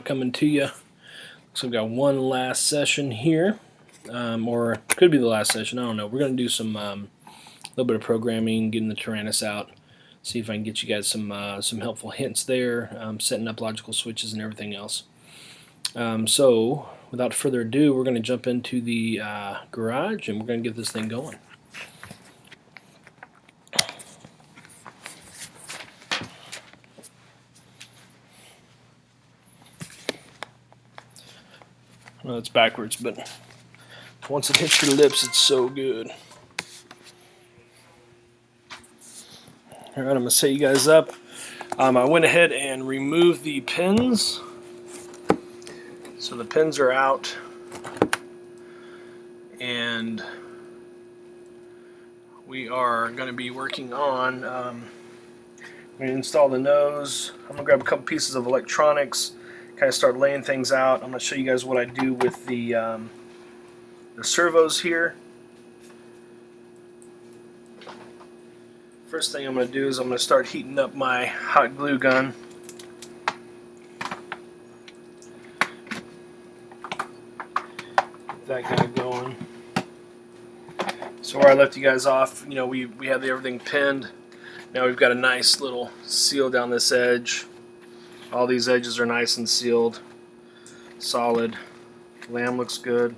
coming to you. So we've got one last session here, or could be the last session. I don't know. We're going to do some little bit of programming, getting the Tyrannus out. See if I can get you guys some helpful hints there, setting up logical switches and everything else. So without further ado, we're going to jump into the garage and we're going to get this thing going. Well, it's backwards, but once it hits your lips, it's so good. Alright, I'm going to set you guys up. I went ahead and removed the pins. So the pins are out. And we are going to be working on, we install the nose. I'm going to grab a couple pieces of electronics, kind of start laying things out. I'm going to show you guys what I do with the servos here. First thing I'm going to do is I'm going to start heating up my hot glue gun. Get that kind of going. So where I left you guys off, we have everything pinned. Now we've got a nice little seal down this edge. All these edges are nice and sealed, solid. Lamb looks good.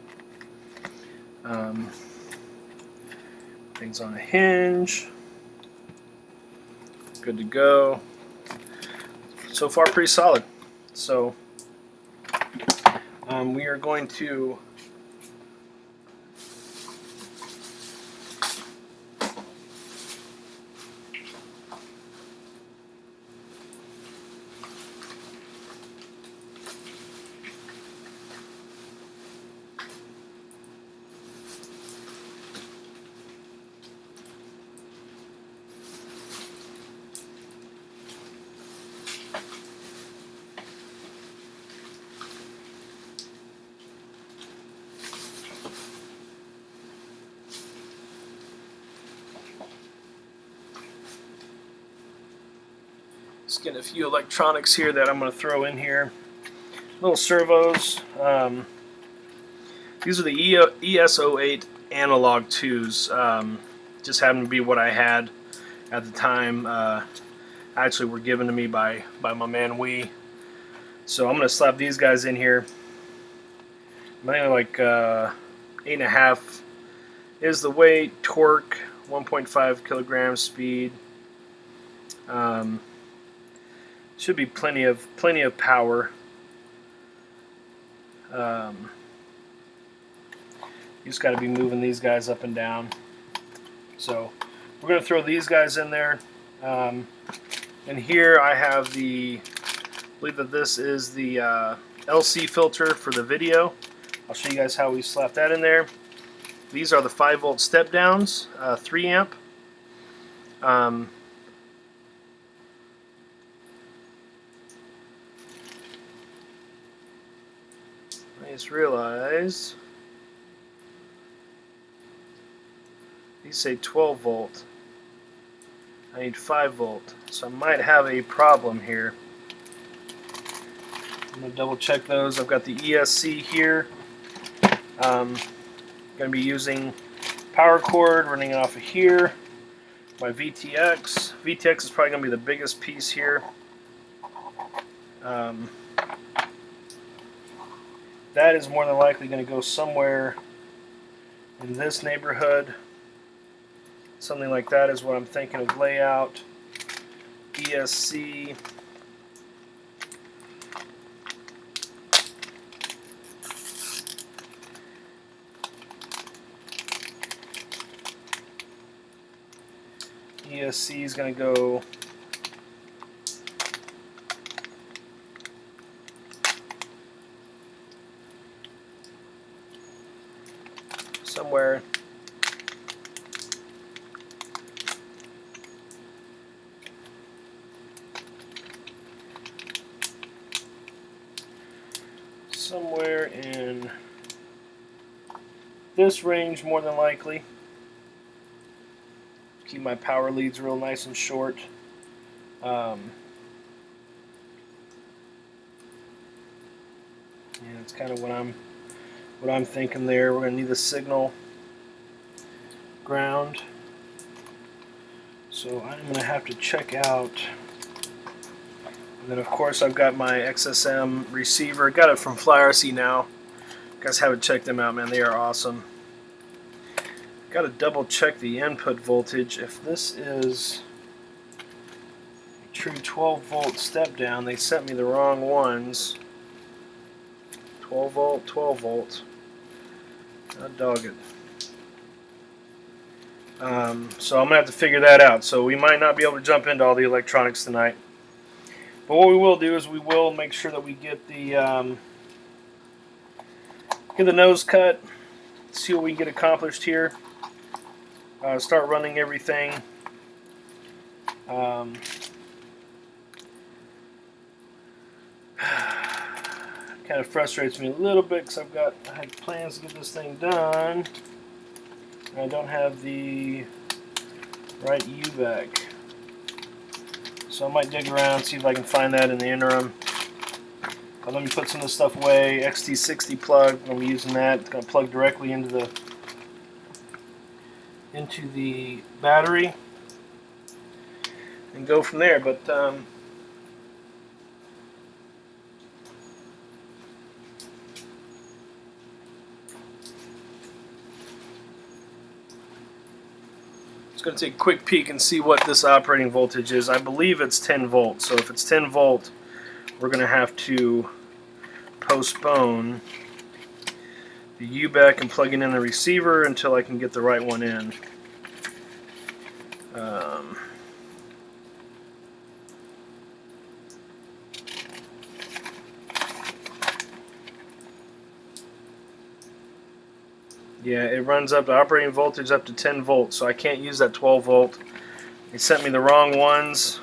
Things on a hinge. Good to go. So far, pretty solid. So we are going to just get a few electronics here that I'm going to throw in here. Little servos. These are the ES08 analog 2s. Just happened to be what I had at the time. Actually were given to me by my man Wee. So I'm going to slap these guys in here. Mainly like 8.5 is the weight, torque, 1.5 kilograms, speed. Should be plenty of power. You just got to be moving these guys up and down. So we're going to throw these guys in there. And here I have I believe that this is the LC filter for the video. I'll show you guys how we slap that in there. These are the 5-volt step downs, 3 amp. I just realized these say 12 volt. I need 5 volt, so I might have a problem here. I'm going to double check those. I've got the ESC here. Going to be using power cord running off of here. My VTX. VTX is probably going to be the biggest piece here. That is more than likely going to go somewhere in this neighborhood. Something like that is what I'm thinking of layout. ESC. ESC is going to go somewhere in this range, more than likely. Keep my power leads real nice and short. And it's kind of what I'm thinking there. We're going to need the signal ground. So I'm going to have to check out. And then of course I've got my XSM receiver. Got it from FlyRC now. You guys haven't checked them out, man. They are awesome. Got to double check the input voltage. If this is a true 12 volt step down, they sent me the wrong ones. 12 volt, 12 volt. God dog it. So I'm going to have to figure that out. So we might not be able to jump into all the electronics tonight. But what we will do is we will make sure that we get the nose cut, see what we can get accomplished here. Start running everything. Kind of frustrates me a little bit because I had plans to get this thing done. And I don't have the right UVAC. So I might dig around, see if I can find that in the interim. But let me put some of this stuff away. XT60 plug, I'm going to be using that. It's going to plug directly into the battery and go from there. But just going to take a quick peek and see what this operating voltage is. I believe it's 10 volts. So if it's 10 volt, we're going to have to postpone the UBAC and plugging in the receiver until I can get the right one in. Yeah, it runs up the operating voltage up to 10 volts, so I can't use that 12 volt. They sent me the wrong ones.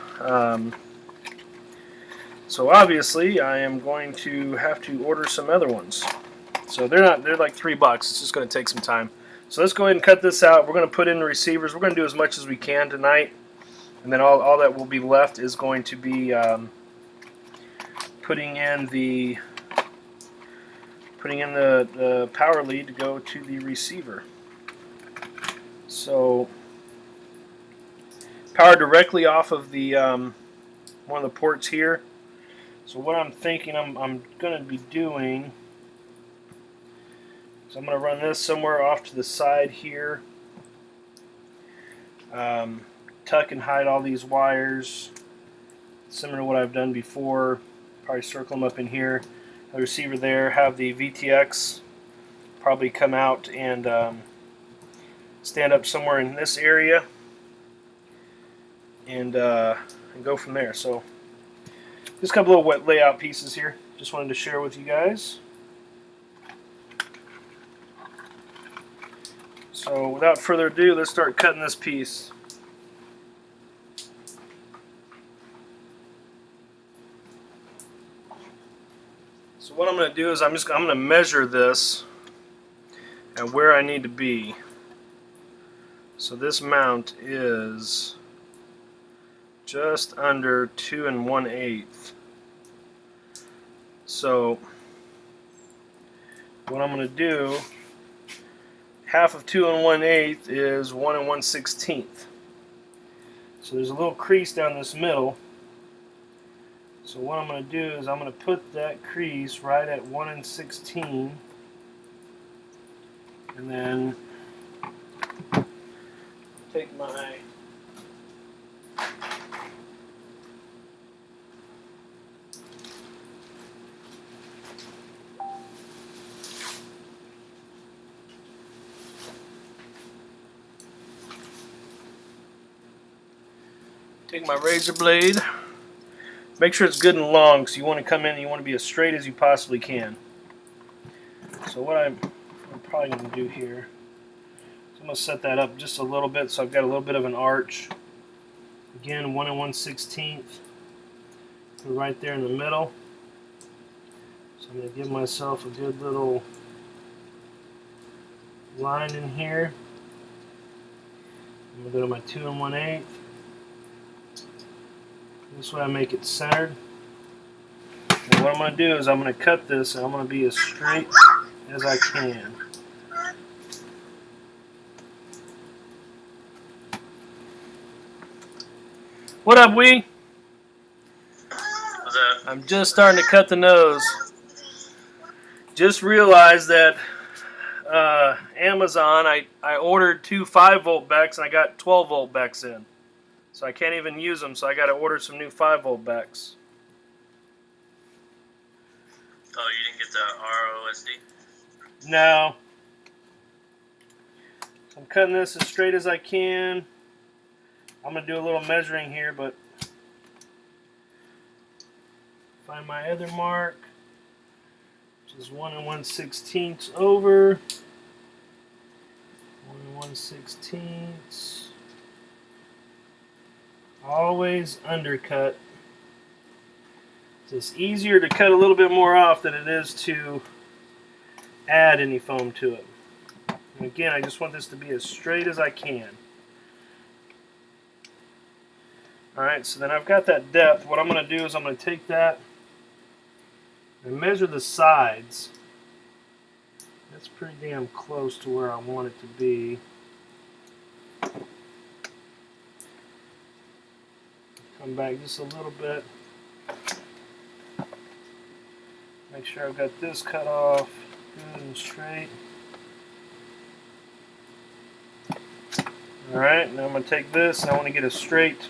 So obviously I am going to have to order some other ones. So they're like $3. It's just going to take some time. So let's go ahead and cut this out. We're going to put in the receivers. We're going to do as much as we can tonight. And then all that will be left is going to be putting in the power lead to go to the receiver. So power directly off of the one of the ports here. So what I'm thinking I'm going to be doing is I'm going to run this somewhere off to the side here. Tuck and hide all these wires, similar to what I've done before. Probably circle them up in here. The receiver there, have the VTX probably come out and stand up somewhere in this area and go from there. So just a couple little wet layout pieces here. Just wanted to share with you guys. So without further ado, let's start cutting this piece. So what I'm going to do is I'm going to measure this at where I need to be. So this mount is just under 2 1/8. So what I'm going to do, half of 2 1/8 is 1 1/16. So there's a little crease down this middle. So what I'm going to do is I'm going to put that crease right at 1 1/16, and then take my razor blade. Make sure it's good and long, because you want to come in and you want to be as straight as you possibly can. So what I'm probably going to do here is I'm going to set that up just a little bit so I've got a little bit of an arch. Again, 1 1/16, right there in the middle. So I'm going to give myself a good little line in here. I'm going to go to my 2 1/8. This way I make it centered. And what I'm going to do is I'm going to cut this and I'm going to be as straight as I can. What up, Wee? What's up? I'm just starting to cut the nose. Just realized that Amazon, I ordered 2 5-volt backs and I got 12-volt backs in. So I can't even use them, so I got to order some new 5-volt backs. Oh, you didn't get the ROSD? No. So I'm cutting this as straight as I can. I'm going to do a little measuring here, but find my other mark, which is 1 1/16 over. 1 1/16. Always undercut. It's easier to cut a little bit more off than it is to add any foam to it. And again, I just want this to be as straight as I can. Alright, so then I've got that depth. What I'm going to do is I'm going to take that and measure the sides. That's pretty damn close to where I want it to be. Come back just a little bit. Make sure I've got this cut off good and straight. Alright, now I'm going to take this and I want to get a straight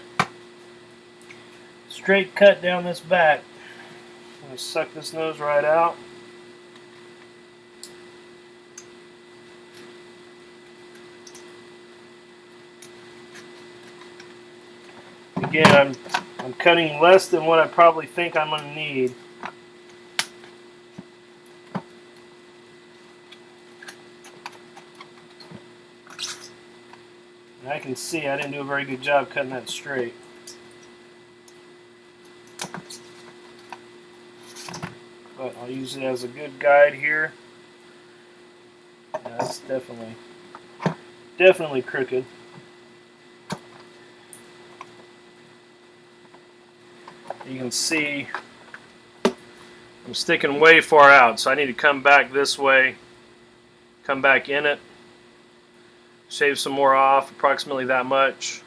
cut down this back. I'm going to suck this nose right out. Again, I'm cutting less than what I probably think I'm going to need. And I can see I didn't do a very good job cutting that straight. But I'll use it as a good guide here. Yeah, that's definitely crooked. You can see I'm sticking way far out, so I need to come back this way, come back in it, shave some more off, approximately that much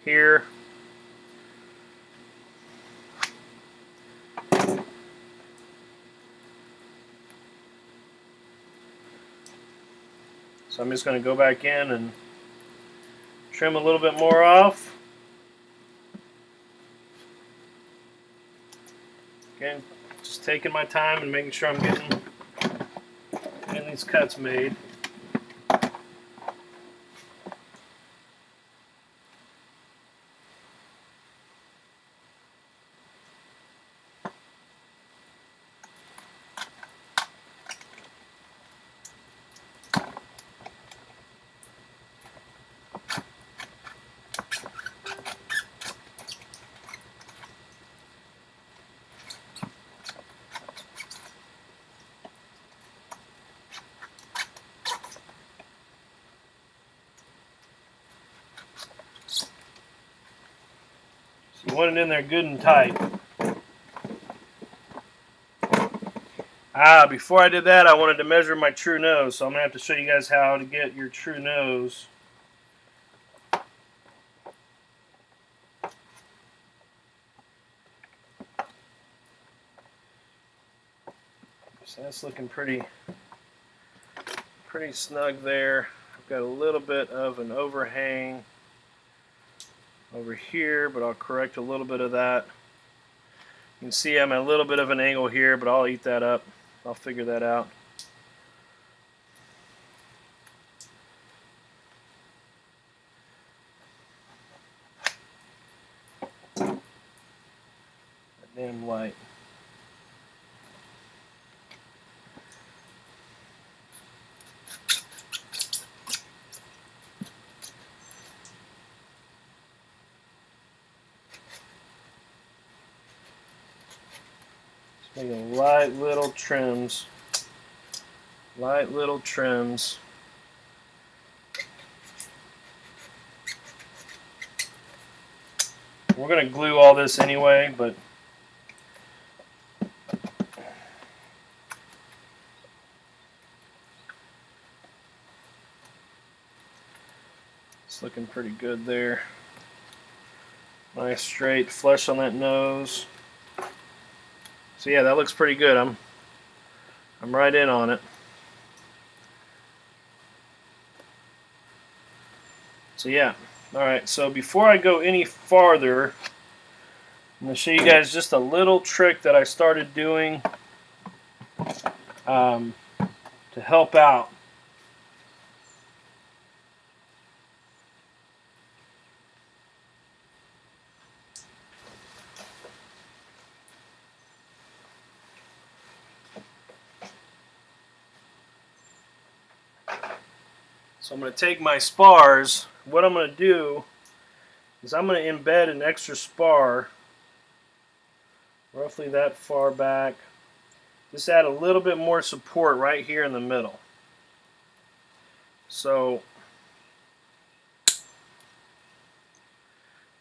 here. So I'm just going to go back in and trim a little bit more off. Again, just taking my time and making sure I'm getting these cuts made. So you want it in there good and tight. Before I did that, I wanted to measure my true nose, so I'm going to have to show you guys how to get your true nose. So that's looking pretty snug there. I've got a little bit of an overhang over here, but I'll correct a little bit of that. You can see I'm at a little bit of an angle here, but I'll eat that up. I'll figure that out. That damn light. Making light little trims. Light little trims. We're going to glue all this anyway, but It's looking pretty good there. Nice straight flush on that nose. So yeah, that looks pretty good. I'm right in on it. So yeah. Alright, so before I go any farther, I'm going to show you guys just a little trick that I started doing to help out. So I'm going to take my spars. What I'm going to do is I'm going to embed an extra spar roughly that far back. Just add a little bit more support right here in the middle. So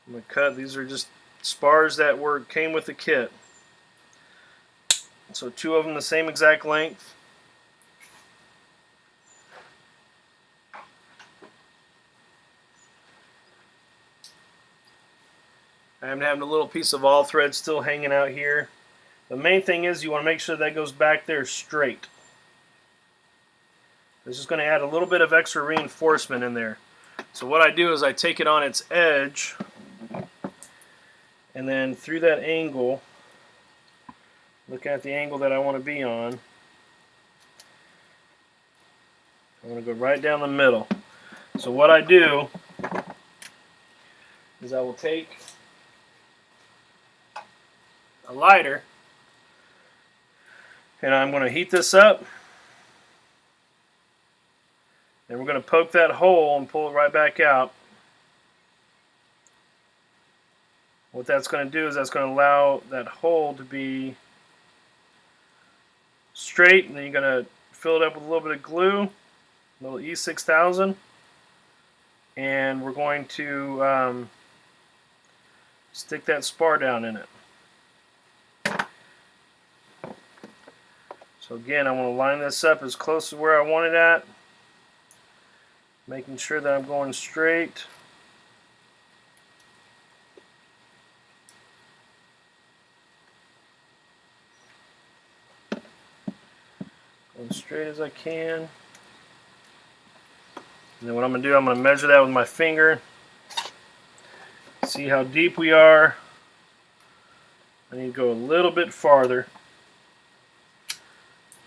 I'm going to cut. These are just spars that came with the kit. So 2 of them the same exact length. I'm having a little piece of all thread still hanging out here. The main thing is you want to make sure that goes back there straight. This is going to add a little bit of extra reinforcement in there. So what I do is I take it on its edge, and then through that angle, look at the angle that I want to be on. I want to go right down the middle. So what I do is I will take a lighter, and I'm going to heat this up. Then we're going to poke that hole and pull it right back out. What that's going to do is that's going to allow that hole to be straight, and then you're going to fill it up with a little bit of glue, a little E6000, and we're going to stick that spar down in it. So again, I want to line this up as close to where I want it at, making sure that I'm going straight. Going straight as I can. And then what I'm going to do, I'm going to measure that with my finger. See how deep we are. I need to go a little bit farther.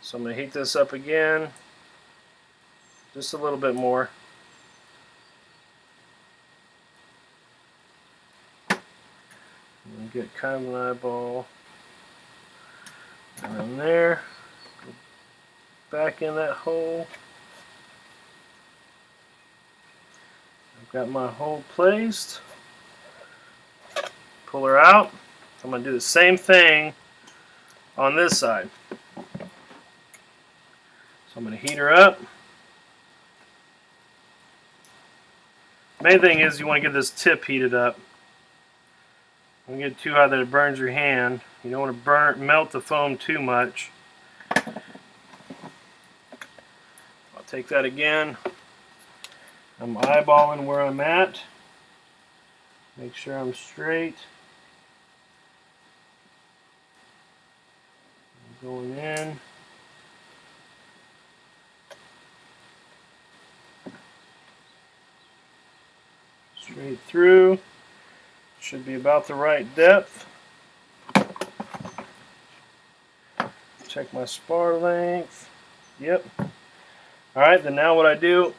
So I'm going to heat this up again. Just a little bit more. And get kind of an eyeball around there. Go back in that hole. I've got my hole placed. Pull her out. I'm going to do the same thing on this side. So I'm going to heat her up. Main thing is you want to get this tip heated up. Don't get too hot that it burns your hand. You don't want to melt the foam too much. I'll take that again. I'm eyeballing where I'm at. Make sure I'm straight. I'm going in. Straight through. Should be about the right depth. Check my spar length. Yep. Alright, then now what I do,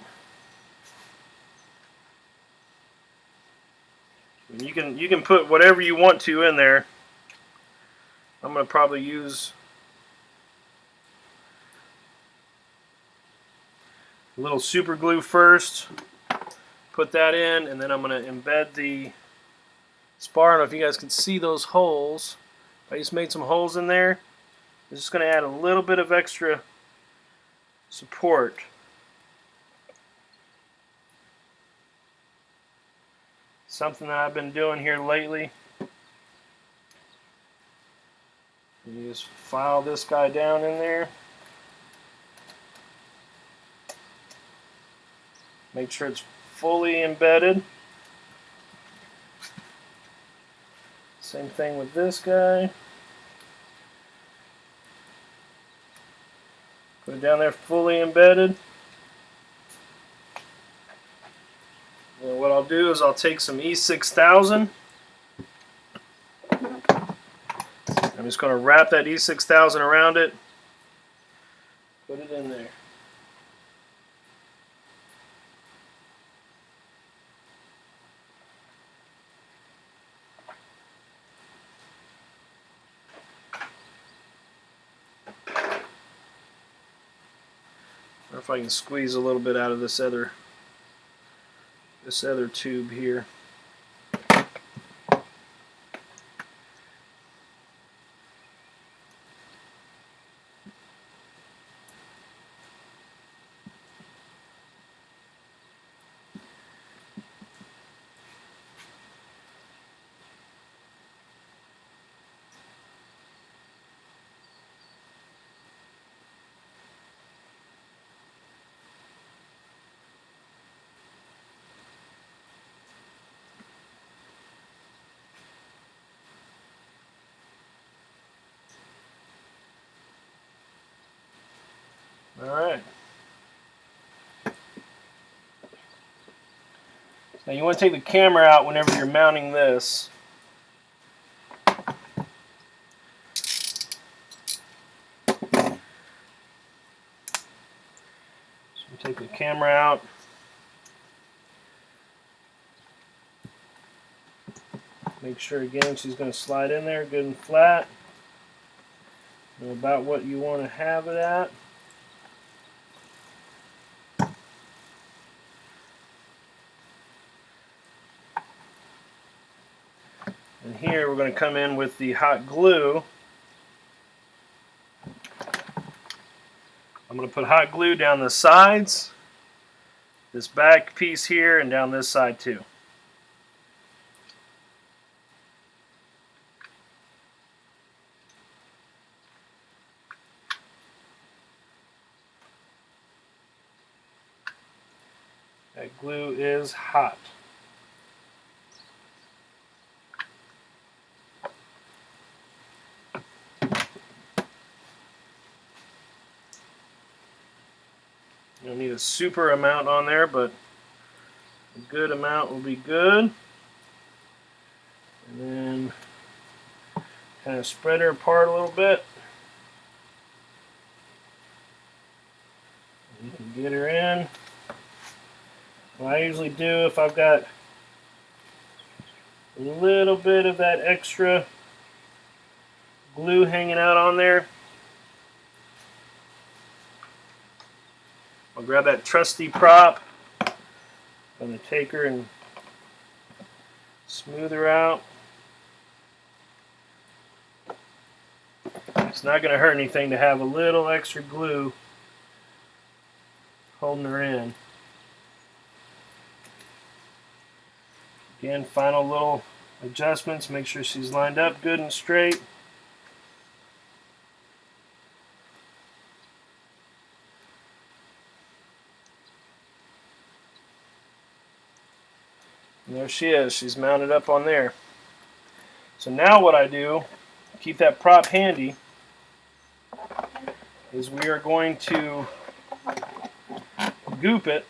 you can put whatever you want to in there. I'm going to probably use a little super glue first. Put that in, and then I'm going to embed the spar. I don't know if you guys can see those holes. I just made some holes in there. It's just going to add a little bit of extra support. Something that I've been doing here lately. You just file this guy down in there. Make sure it's fully embedded. Same thing with this guy. Put it down there fully embedded. And what I'll do is I'll take some E6000. I'm just going to wrap that E6000 around it. Put it in there. Or if I can squeeze a little bit out of this other tube here. Alright. Now you want to take the camera out whenever you're mounting this. So take the camera out. Make sure again she's going to slide in there good and flat. And about what you want to have it at. And here we're going to come in with the hot glue. I'm going to put hot glue down the sides, this back piece here, and down this side too. That glue is hot. You don't need a super amount on there, but a good amount will be good. And then kind of spread her apart a little bit. You can get her in. What I usually do, if I've got a little bit of that extra glue hanging out on there, I'll grab that trusty prop. I'm going to take her and smooth her out. It's not going to hurt anything to have a little extra glue holding her in. Again, final little adjustments. Make sure she's lined up good and straight. And there she is. She's mounted up on there. So now what I do, keep that prop handy, is we are going to goop it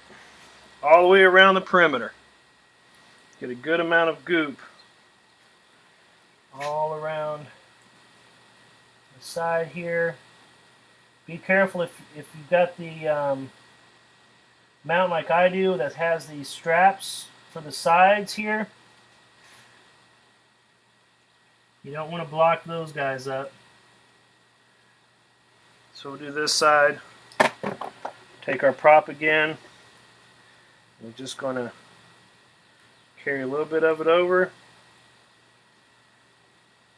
all the way around the perimeter. Get a good amount of goop all around the side here. Be careful if you've got the mount like I do that has these straps for the sides here. You don't want to block those guys up. So we'll do this side. Take our prop again. We're just going to carry a little bit of it over.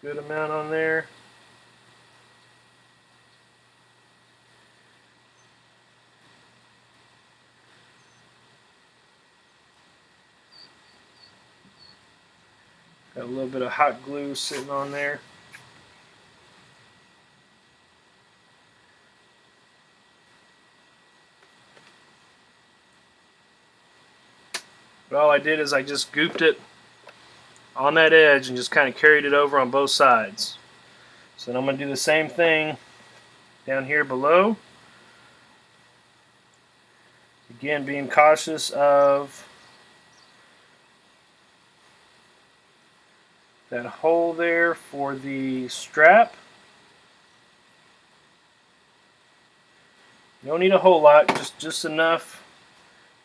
Good amount on there. Got a little bit of hot glue sitting on there. But all I did is I just gooped it on that edge and just kind of carried it over on both sides. So then I'm going to do the same thing down here below. Again, being cautious of that hole there for the strap. You don't need a whole lot, just enough.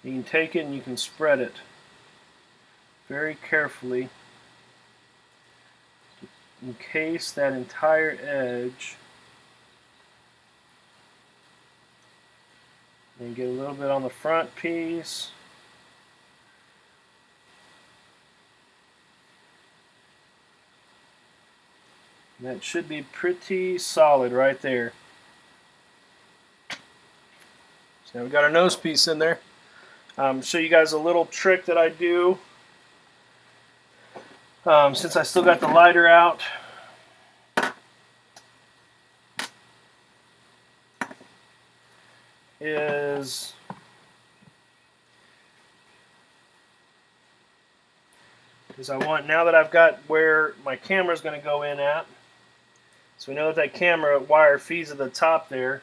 You can take it and you can spread it very carefully. Encase that entire edge. And get a little bit on the front piece. And that should be pretty solid right there. So now we've got our nose piece in there. Show you guys a little trick that I do. Since I still got the lighter out, is I want, now that I've got where my camera is going to go in at, so we know that camera wire feeds at the top there.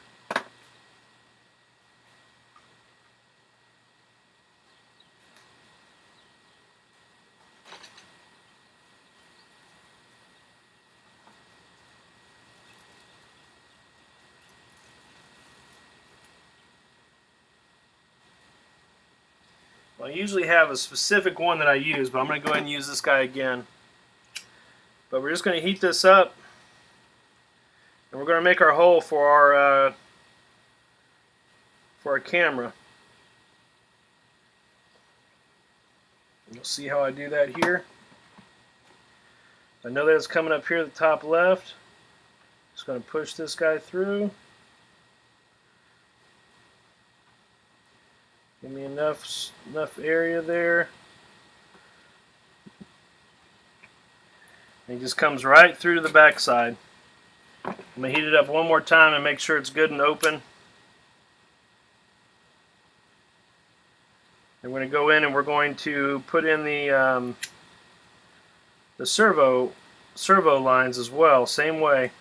Well, I usually have a specific one that I use, but I'm going to go ahead and use this guy again. But we're just going to heat this up, and we're going to make our hole for our camera. You'll see how I do that here. I know that it's coming up here at the top left. Just going to push this guy through. Give me enough area there. And it just comes right through to the back side. I'm going to heat it up one more time and make sure it's good and open. And we're going to go in and we're going to put in the servo lines as well, same way.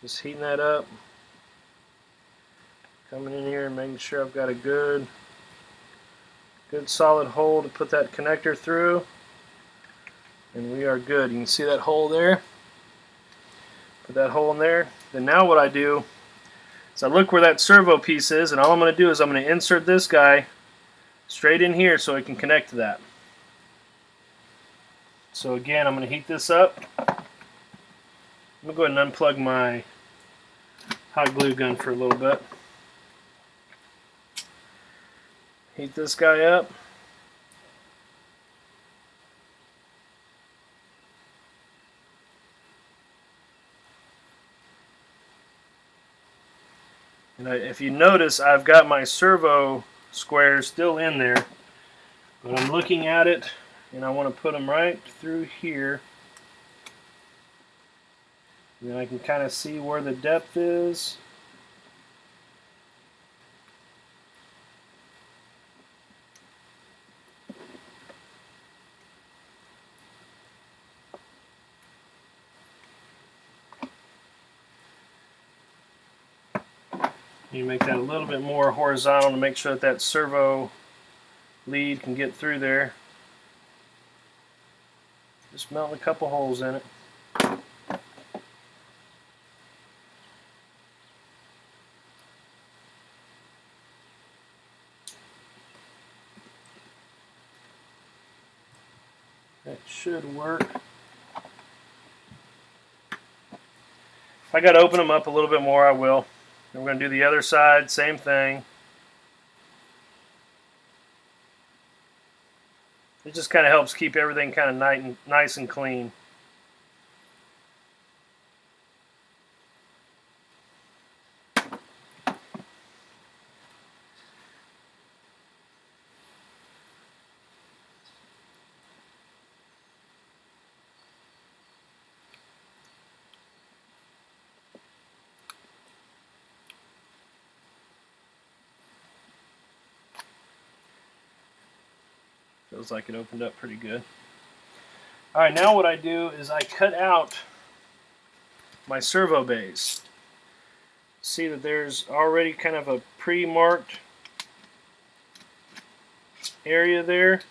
Just heating that up. Coming in here and making sure I've got a good solid hole to put that connector through. And we are good. You can see that hole there. Put that hole in there. Then now what I do is I look where that servo piece is, and all I'm going to do is I'm going to insert this guy straight in here so it can connect to that. So again, I'm going to heat this up. I'm going to go ahead and unplug my hot glue gun for a little bit. Heat this guy up. And if you notice, I've got my servo squares still in there, but I'm looking at it and I want to put them right through here. And then I can kind of see where the depth is. You make that a little bit more horizontal to make sure that that servo lead can get through there. Just melting a couple holes in it. That should work. If I got to open them up a little bit more, I will. And we're going to do the other side, same thing. It just kind of helps keep everything kind of nice and clean. Feels like it opened up pretty good. Alright, now what I do is I cut out my servo bays. See that there's already kind of a pre-marked area there.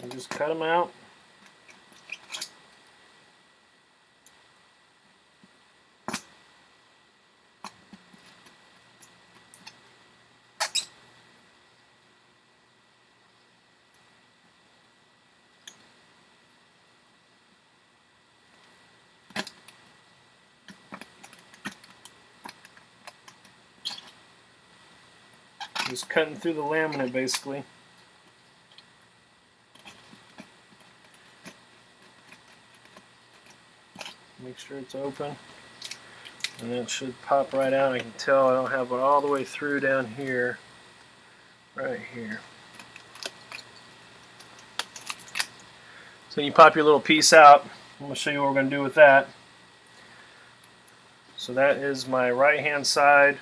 And just cut them out. Just cutting through the laminate basically. Make sure it's open. And it should pop right out. I can tell I don't have it all the way through down here. Right here. So you pop your little piece out. I'm going to show you what we're going to do with that. So that is my right hand side.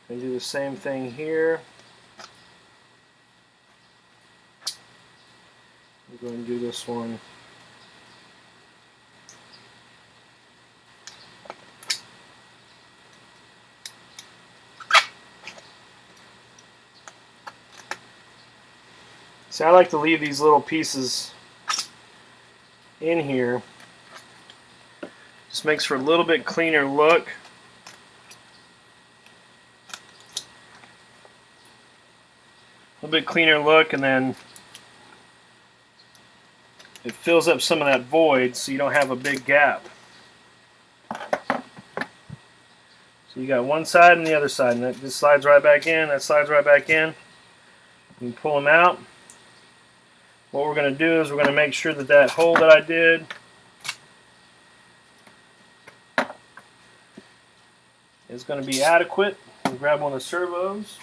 I do the same thing here. I'm going to do this one. See, I like to leave these little pieces in here. Just makes for a little bit cleaner look. A little bit cleaner look, and then it fills up some of that void so you don't have a big gap. So you got one side and the other side, and that just slides right back in, that slides right back in. You can pull them out. What we're going to do is we're going to make sure that that hole that I did is going to be adequate. We'll grab one of the servos.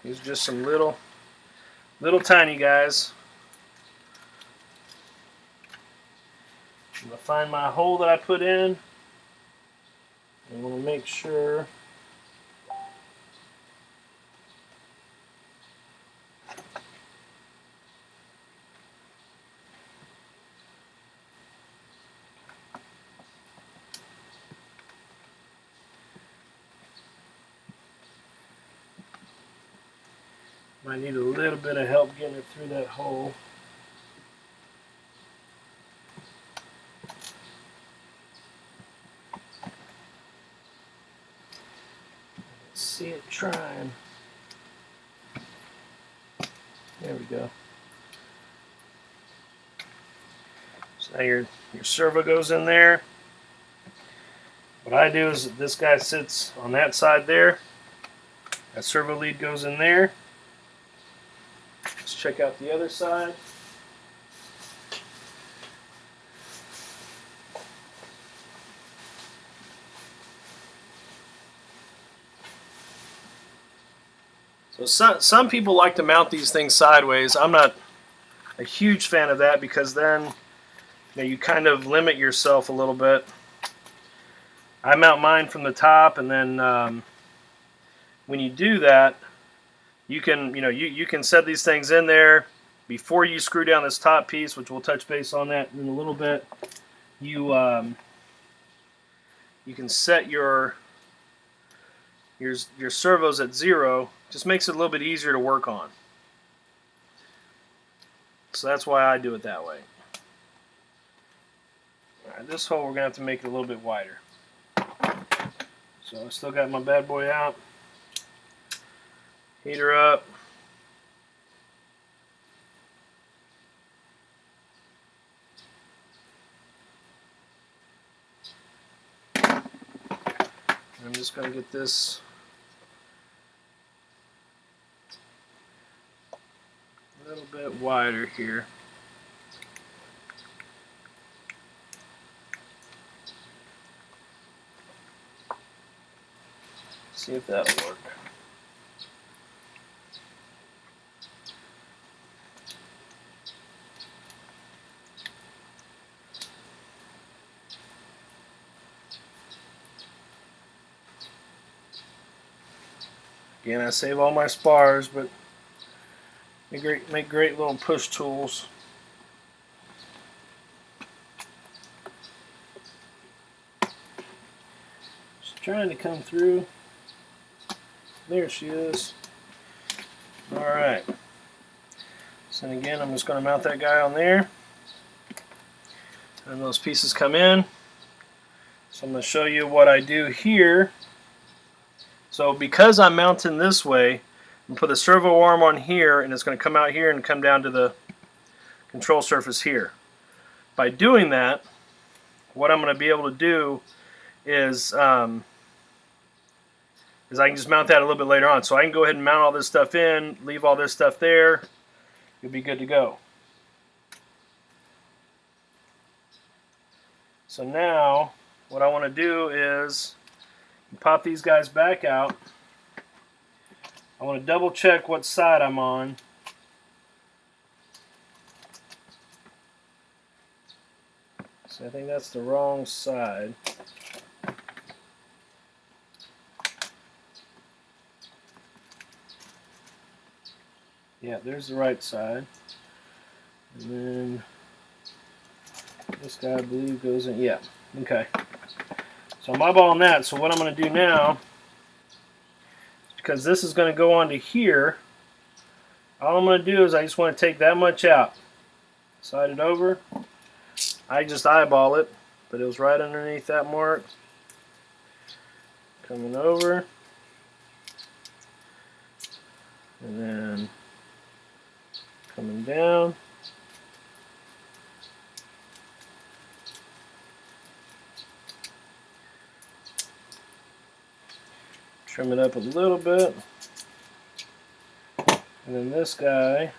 These are just some little tiny guys. I'm going to find my hole that I put in. I want to make sure might need a little bit of help getting it through that hole. See it trying. There we go. So now your servo goes in there. What I do is this guy sits on that side there. That servo lead goes in there. Let's check out the other side. So some people like to mount these things sideways. I'm not a huge fan of that because then you kind of limit yourself a little bit. I mount mine from the top, and then when you do that, you can you can set these things in there before you screw down this top piece, which we'll touch base on that in a little bit. You can set your servos at 0. Just makes it a little bit easier to work on. So that's why I do it that way. Alright, this hole we're going to have to make it a little bit wider. So I still got my bad boy out. Heater up. I'm just going to get this a little bit wider here. See if that'll work. Again, I save all my spars, but make great little push tools. She's trying to come through. There she is. Alright. So again, I'm just going to mount that guy on there. And those pieces come in. So I'm going to show you what I do here. So because I'm mounting this way, I'm going to put the servo arm on here, and it's going to come out here and come down to the control surface here. By doing that, what I'm going to be able to do is I can just mount that a little bit later on. So I can go ahead and mount all this stuff in, leave all this stuff there. You'll be good to go. So now what I want to do is pop these guys back out. I want to double check what side I'm on. So I think that's the wrong side. Yeah, there's the right side. And then this guy, I believe, goes in. Yeah, okay. So I'm eyeballing that. So what I'm going to do now, because this is going to go onto here, all I'm going to do is I just want to take that much out. Slide it over. I just eyeball it, but it was right underneath that mark. Coming over. And then coming down. Trim it up a little bit. And then this guy,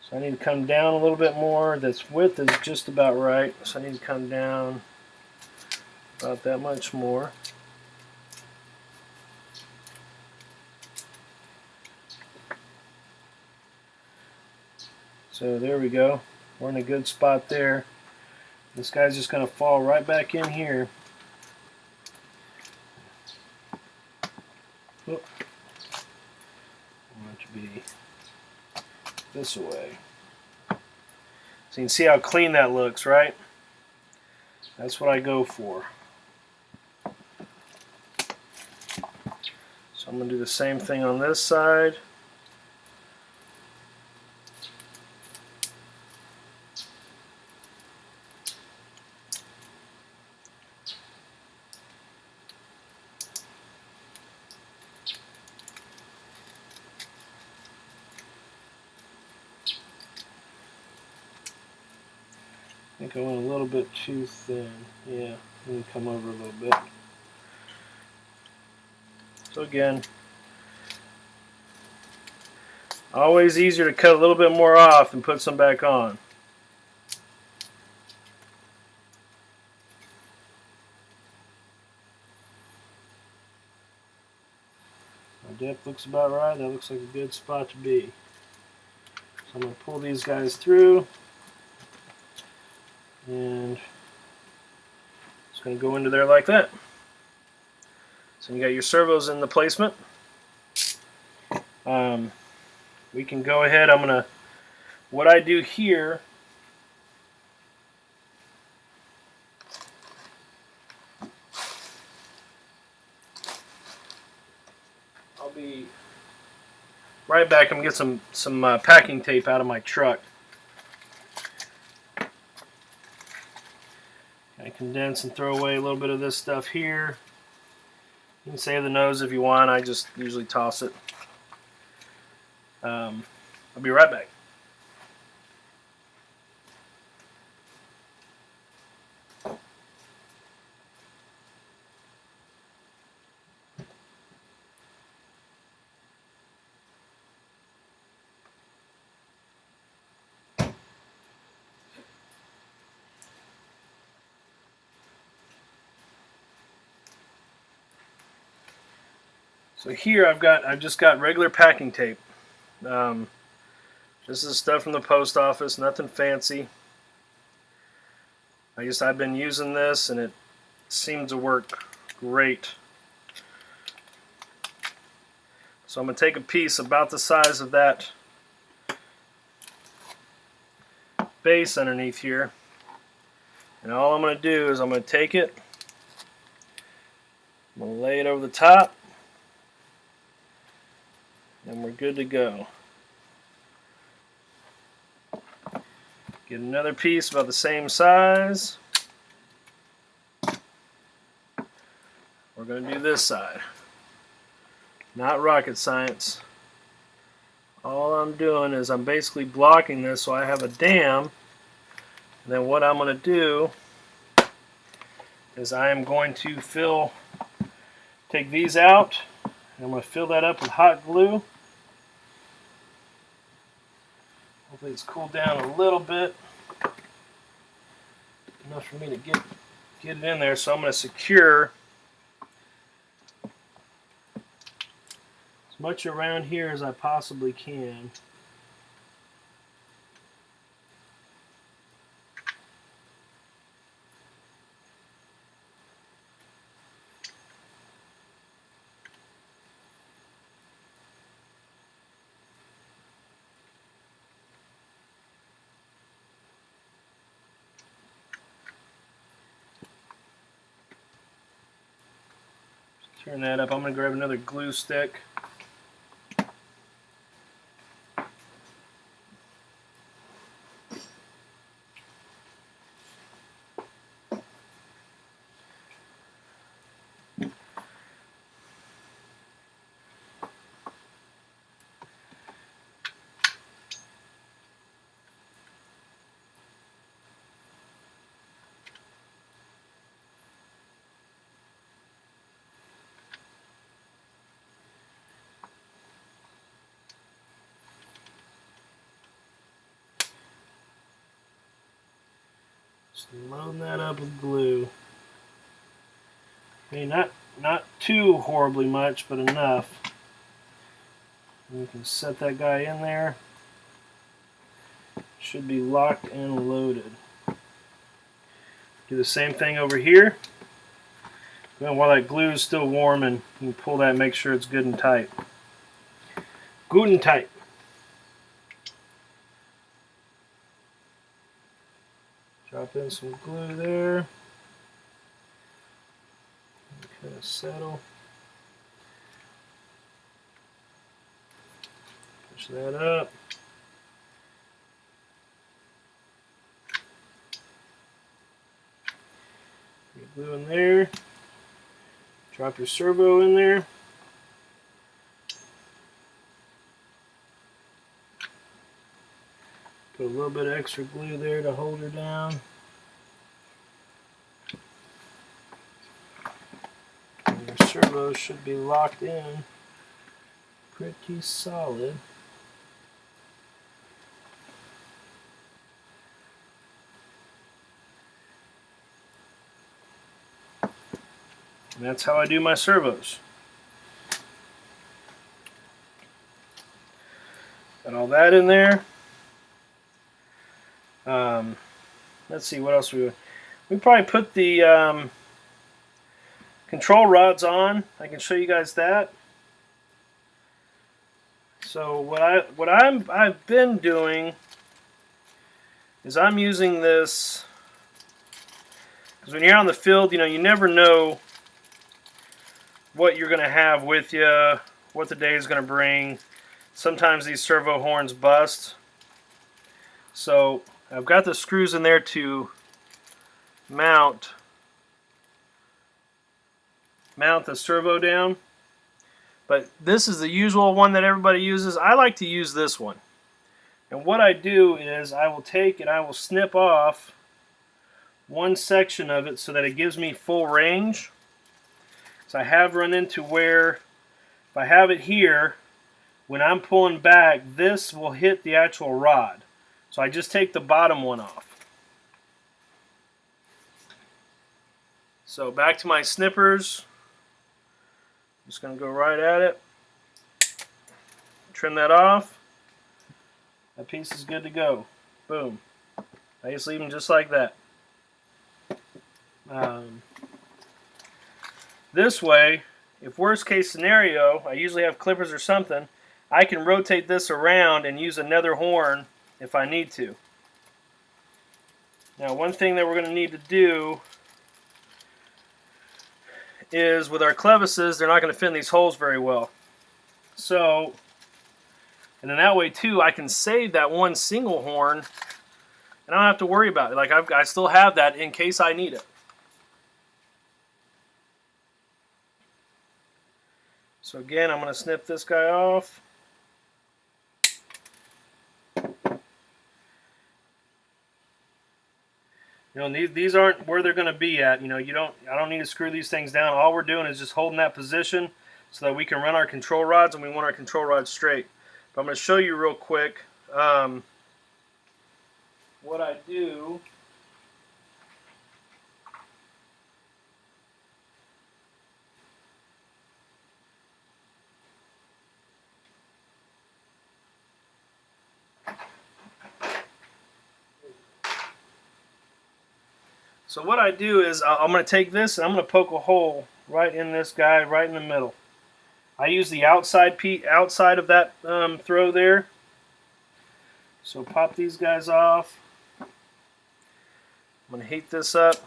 so I need to come down a little bit more. This width is just about right, so I need to come down about that much more. So there we go. We're in a good spot there. This guy's just going to fall right back in here. Oop. I want it to be this way. So you can see how clean that looks, right? That's what I go for. So I'm going to do the same thing on this side. I think I went a little bit too thin. Yeah, let me come over a little bit. So again, always easier to cut a little bit more off and put some back on. My depth looks about right. That looks like a good spot to be. So I'm going to pull these guys through. And it's going to go into there like that. So you got your servos in the placement. We can go ahead. What I do here, I'll be right back. I'm going to get some packing tape out of my truck. I condense and throw away a little bit of this stuff here. You can save the nose if you want. I just usually toss it. I'll be right back. So here I've just got regular packing tape. This is stuff from the post office, nothing fancy. I've been using this and it seems to work great. So I'm going to take a piece about the size of that base underneath here, and all I'm going to do is I'm going to take it, I'm going to lay it over the top, and we're good to go. Get another piece about the same size. We're going to do this side. Not rocket science. All I'm doing is I'm basically blocking this so I have a dam. And then what I'm going to do is I am going to take these out, and I'm going to fill that up with hot glue. Hopefully it's cooled down a little bit, enough for me to get it in there. So I'm going to secure as much around here as I possibly can. Turn that up. I'm going to grab another glue stick. Just load that up with glue. Okay, not too horribly much, but enough. And you can set that guy in there. Should be locked and loaded. Do the same thing over here. And while that glue is still warm, and you can pull that and make sure it's good and tight. Good and tight. Drop in some glue there. Kind of settle. Push that up. Get glue in there. Drop your servo in there. Put a little bit of extra glue there to hold her down. And your servos should be locked in pretty solid. And that's how I do my servos. Got all that in there. Let's see what else we probably put the control rods on. I can show you guys that. So what I've been doing is I'm using this, because when you're out in the field, you never know what you're going to have with you, what the day is going to bring. Sometimes these servo horns bust. So I've got the screws in there to mount the servo down. But this is the usual one that everybody uses. I like to use this one. And what I do is I will take and I will snip off one section of it so that it gives me full range. So I have run into where if I have it here, when I'm pulling back, this will hit the actual rod. So I just take the bottom one off. So back to my snippers. Just going to go right at it. Trim that off. That piece is good to go. Boom. I just leave them just like that. This way, if worst case scenario, I usually have clippers or something, I can rotate this around and use another horn if I need to. Now, one thing that we're going to need to do is with our clevises, they're not going to fit in these holes very well. So, and then that way too, I can save that one single horn, and I don't have to worry about it. Like I still have that in case I need it. So again, I'm going to snip this guy off. You know, these aren't where they're going to be at. You know, I don't need to screw these things down. All we're doing is just holding that position so that we can run our control rods, and we want our control rods straight. But I'm going to show you real quick what I do. So what I do is I'm going to take this and I'm going to poke a hole right in this guy, right in the middle. I use the outside of that throw there. So pop these guys off. I'm going to heat this up.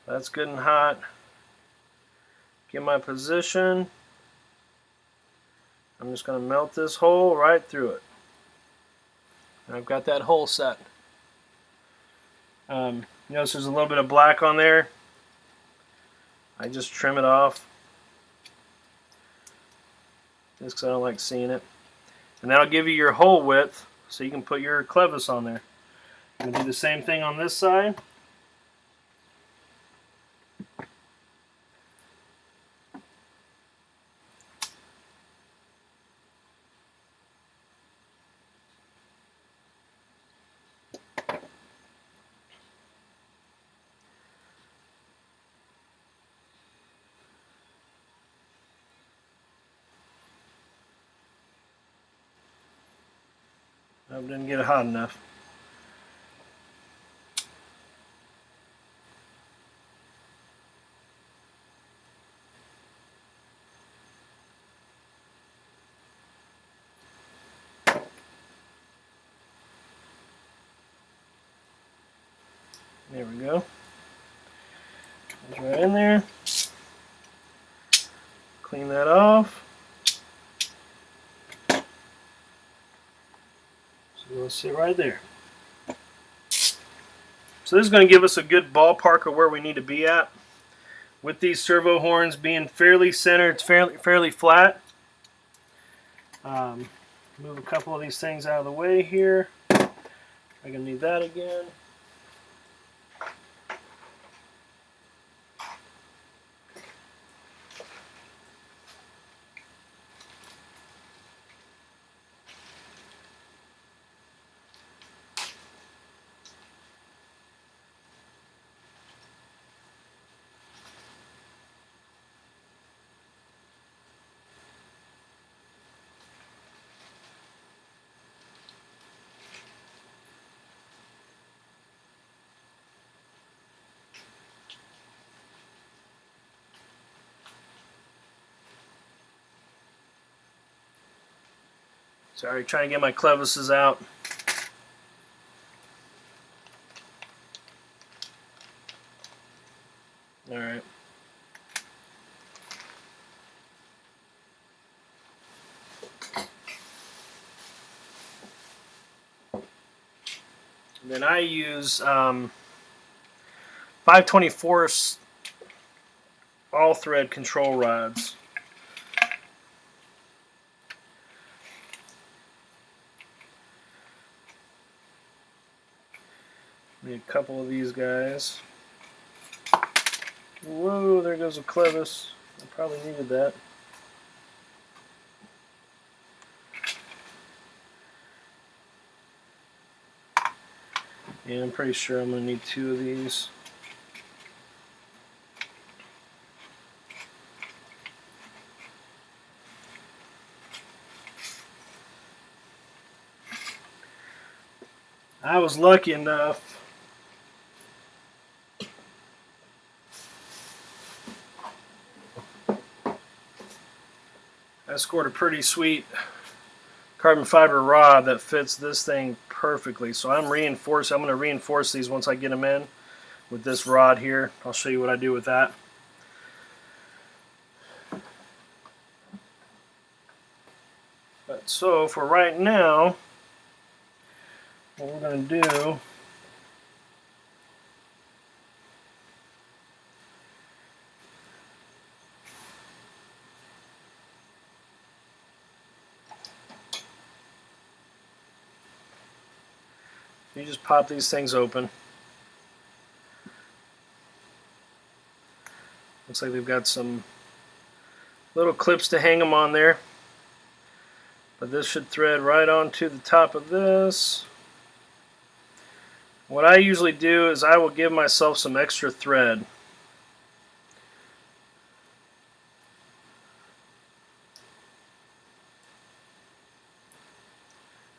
That's good and hot. Get my position. I'm just going to melt this hole right through it. And I've got that hole set. You notice there's a little bit of black on there. I just trim it off. Just because I don't like seeing it. And that'll give you your hole width so you can put your clevis on there. I'm going to do the same thing on this side. I didn't get it hot enough. There we go. It's right in there. Clean that off. So it'll sit right there. So this is going to give us a good ballpark of where we need to be at. With these servo horns being fairly centered, it's fairly flat. Move a couple of these things out of the way here. I'm going to need that again. Sorry, trying to get my clevises out. All right. Then I use 5/24 all thread control rods. Need a couple of these guys. Whoa, there goes a clevis. I probably needed that. Yeah, I'm pretty sure I'm going to need 2 of these. I was lucky enough I scored a pretty sweet carbon fiber rod that fits this thing perfectly. So I'm going to reinforce these once I get them in with this rod here. I'll show you what I do with that. But so for right now, what we're going to do you just pop these things open. Looks like they've got some little clips to hang them on there. But this should thread right onto the top of this. What I usually do is I will give myself some extra thread.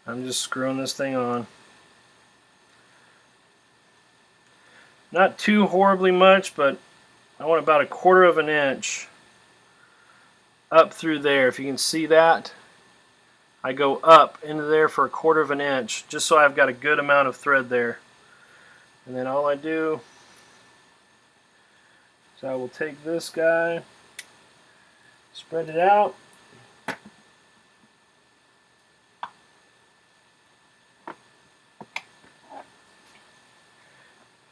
I'm just screwing this thing on. Not too horribly much, but I want about 1/4 of an inch up through there. If you can see that, I go up into there for 1/4 of an inch, just so I've got a good amount of thread there. And then all I do is I will take this guy, spread it out,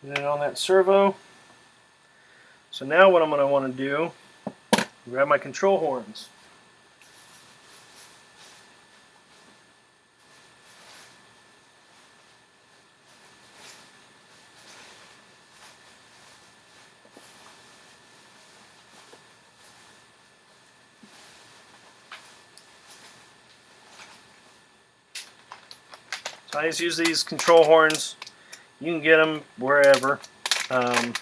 and then on that servo. So now what I'm going to want to do, grab my control horns. So I just use these control horns. You can get them wherever. I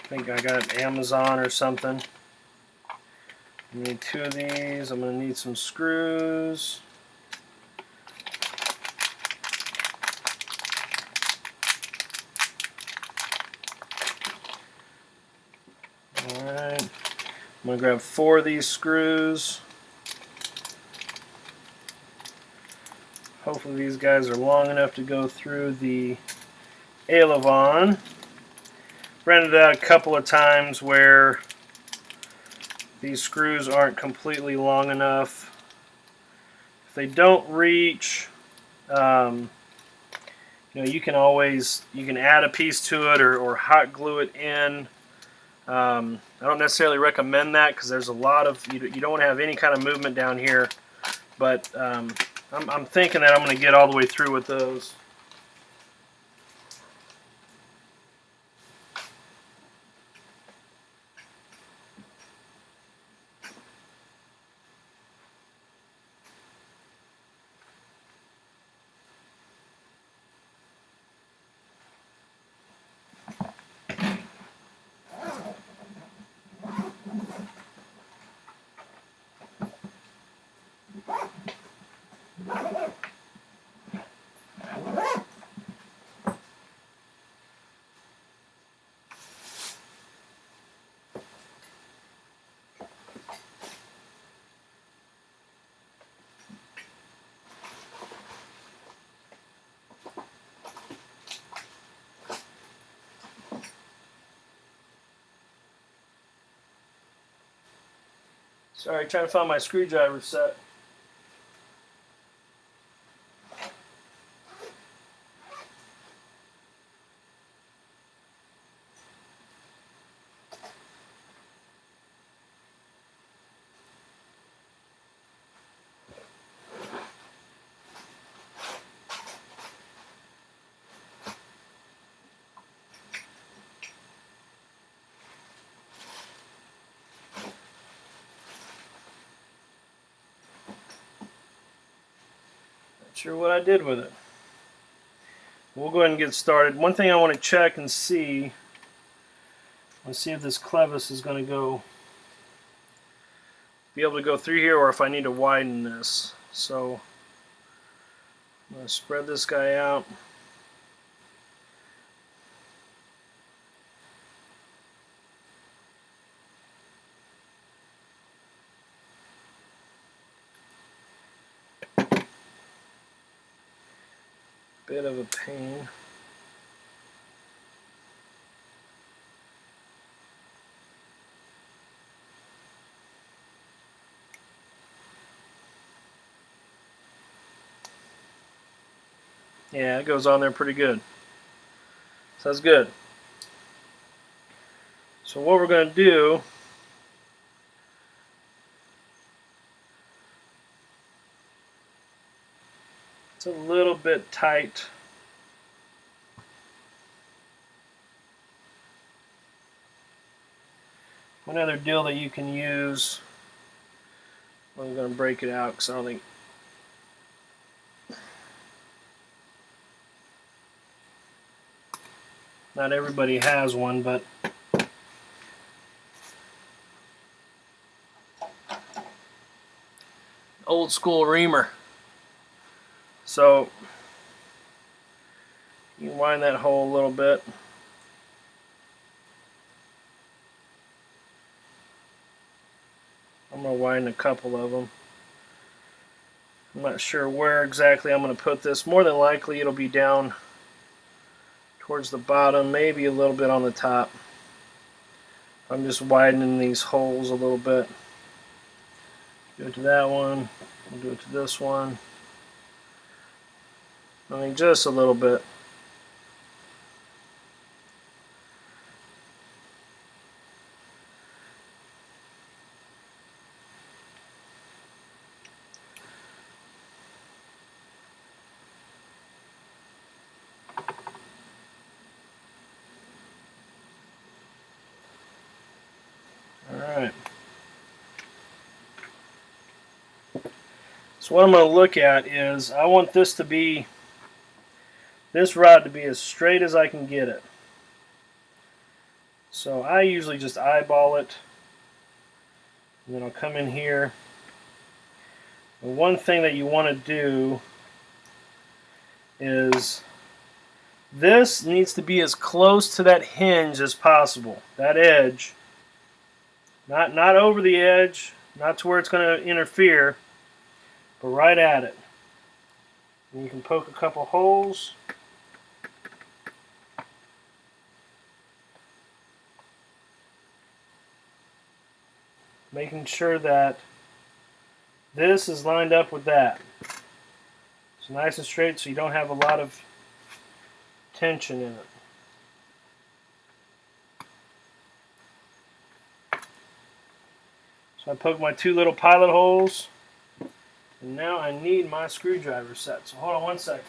think I got it Amazon or something. I need 2 of these. I'm going to need some screws. Alright. I'm going to grab 4 of these screws. Hopefully these guys are long enough to go through the aileron. Rented out a couple of times where these screws aren't completely long enough. If they don't reach, you know, you can add a piece to it or hot glue it in. I don't necessarily recommend that because there's a lot of, you don't want to have any kind of movement down here, but I'm thinking that I'm going to get all the way through with those. Sorry, trying to find my screwdriver set. Sure what I did with it. We'll go ahead and get started. One thing I want to check and see, let's see if this clevis is going to be able to go through here, or if I need to widen this. So I'm going to spread this guy out. Bit of a pain. Yeah, it goes on there pretty good. So that's good. So what we're going to do, it's a little bit tight. One other deal that you can use, I'm going to break it out because I don't think, not everybody has one, but old school reamer. So you wind that hole a little bit. I'm going to wind a couple of them. I'm not sure where exactly I'm going to put this. More than likely it'll be down towards the bottom, maybe a little bit on the top. I'm just widening these holes a little bit. Do it to that one. We'll do it to this one. I mean, just a little bit. Alright. So what I'm going to look at is, I want this rod to be as straight as I can get it. So I usually just eyeball it. And then I'll come in here. And one thing that you want to do is, this needs to be as close to that hinge as possible. That edge. Not over the edge, not to where it's going to interfere, but right at it. And you can poke a couple holes. Making sure that this is lined up with that. It's nice and straight so you don't have a lot of tension in it. So I poked my two little pilot holes, and now I need my screwdriver set. So hold on one second.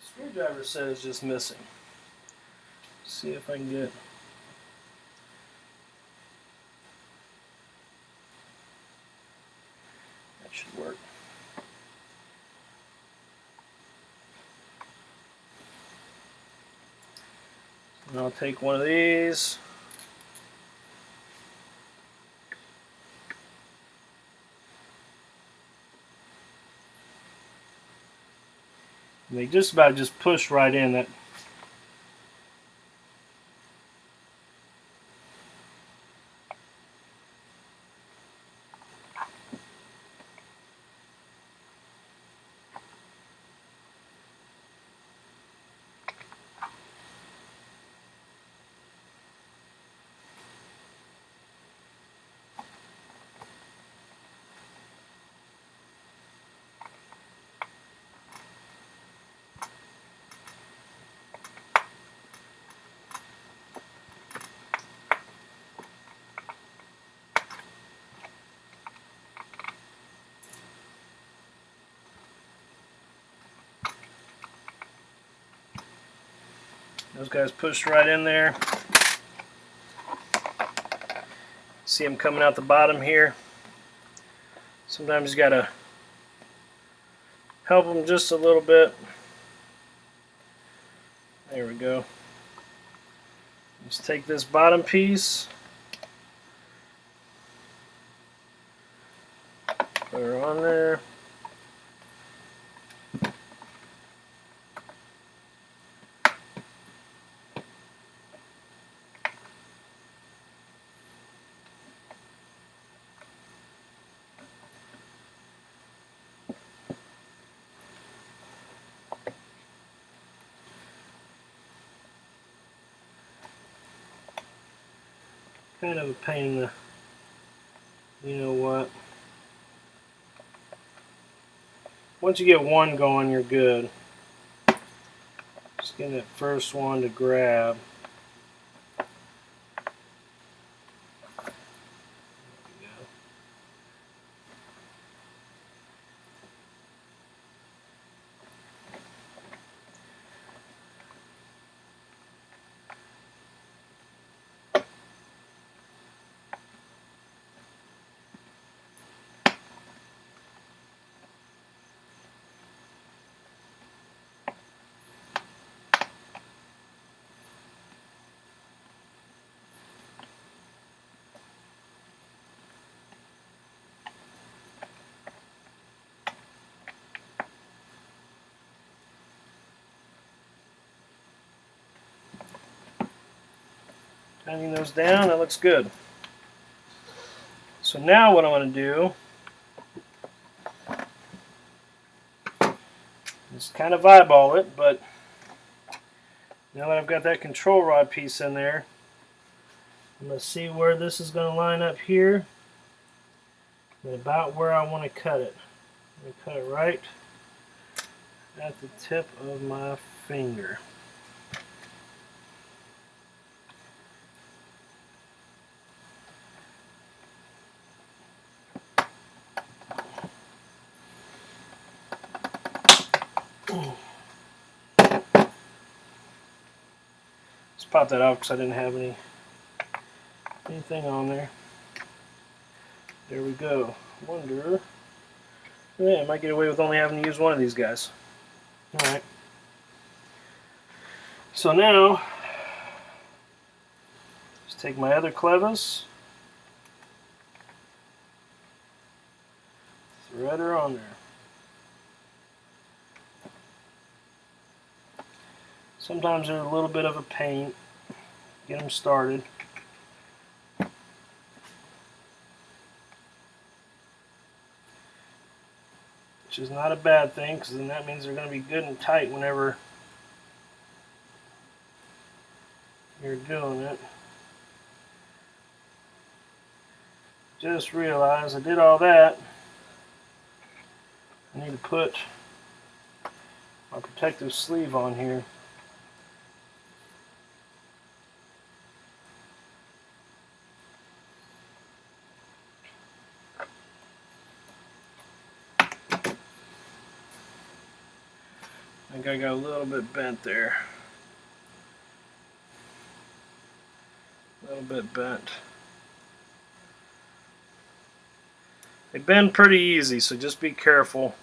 Screwdriver set is just missing. See if I can get. That should work. And I'll take one of these. And they just about just push right in. That those guys pushed right in there. See them coming out the bottom here. Sometimes you gotta help them just a little bit. There we go. Just take this bottom piece, put her on there. Kind of a pain in the, you know what. Once you get one going, you're good. Just getting that first one to grab. Tightening those down, that looks good. So now what I'm going to do is kind of eyeball it, but now that I've got that control rod piece in there, I'm going to see where this is going to line up here and about where I want to cut it. I'm going to cut it right at the tip of my finger. Let's pop that off because I didn't have anything on there. There we go. Wonder. Yeah, I might get away with only having to use one of these guys. Alright. So now, just take my other clevis, thread her on there. Sometimes they're a little bit of a pain. Get them started. Which is not a bad thing, because then that means they're going to be good and tight whenever you're doing it. Just realized I did all that. I need to put my protective sleeve on here. I think I got a little bit bent there. A little bit bent. They bend pretty easy, so just be careful.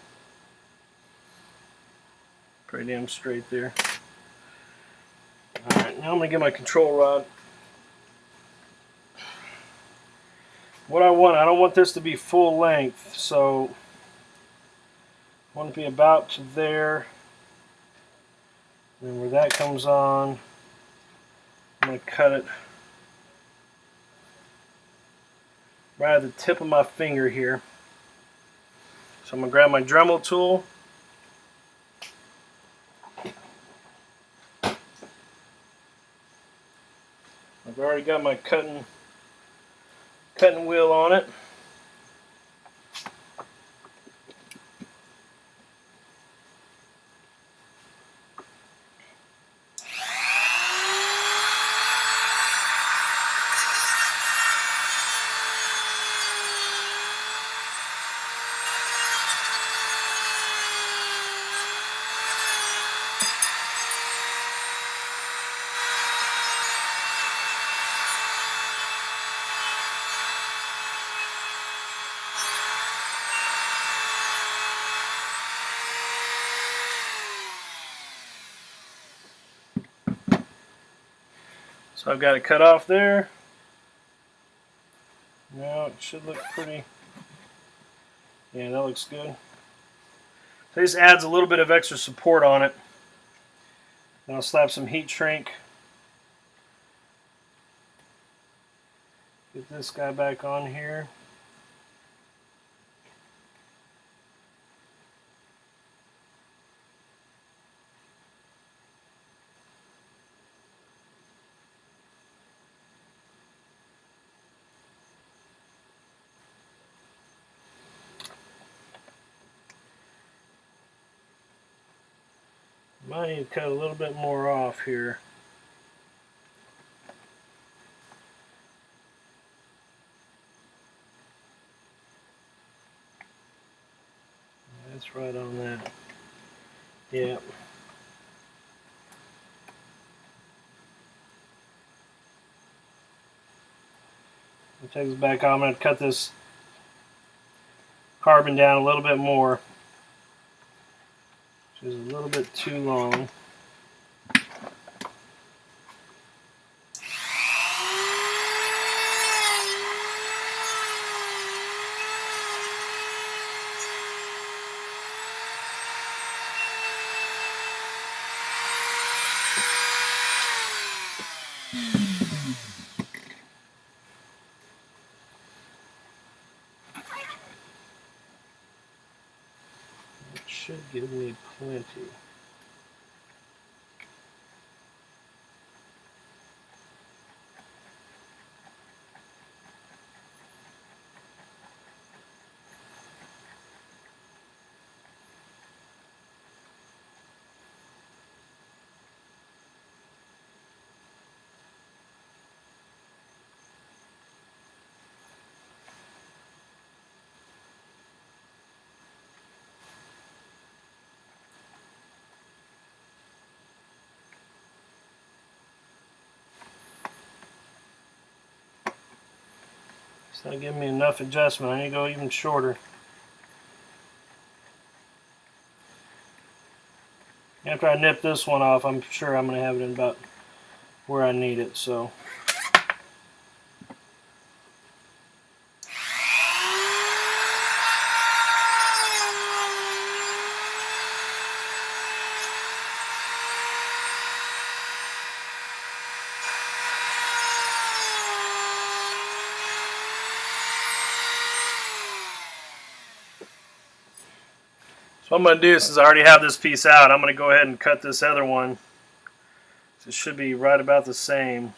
Pretty damn straight there. Alright, now I'm going to get my control rod. What I don't want this to be full length, so I want it to be about to there. And where that comes on, I'm going to cut it right at the tip of my finger here. So I'm going to grab my Dremel tool. I've already got my cutting wheel on it. So I've got it cut off there. Now it should look pretty. Yeah, that looks good. So this adds a little bit of extra support on it. Then I'll slap some heat shrink. Get this guy back on here. Might need to cut a little bit more off here. That's right on that. Yeah. I'll take this back off. I'm going to cut this carbon down a little bit more, which is a little bit too long. It should give me plenty. It's not giving me enough adjustment. I need to go even shorter. After I nip this one off, I'm sure I'm going to have it in about where I need it. So. So what I'm going to do, since I already have this piece out, I'm going to go ahead and cut this other one. So it should be right about the same.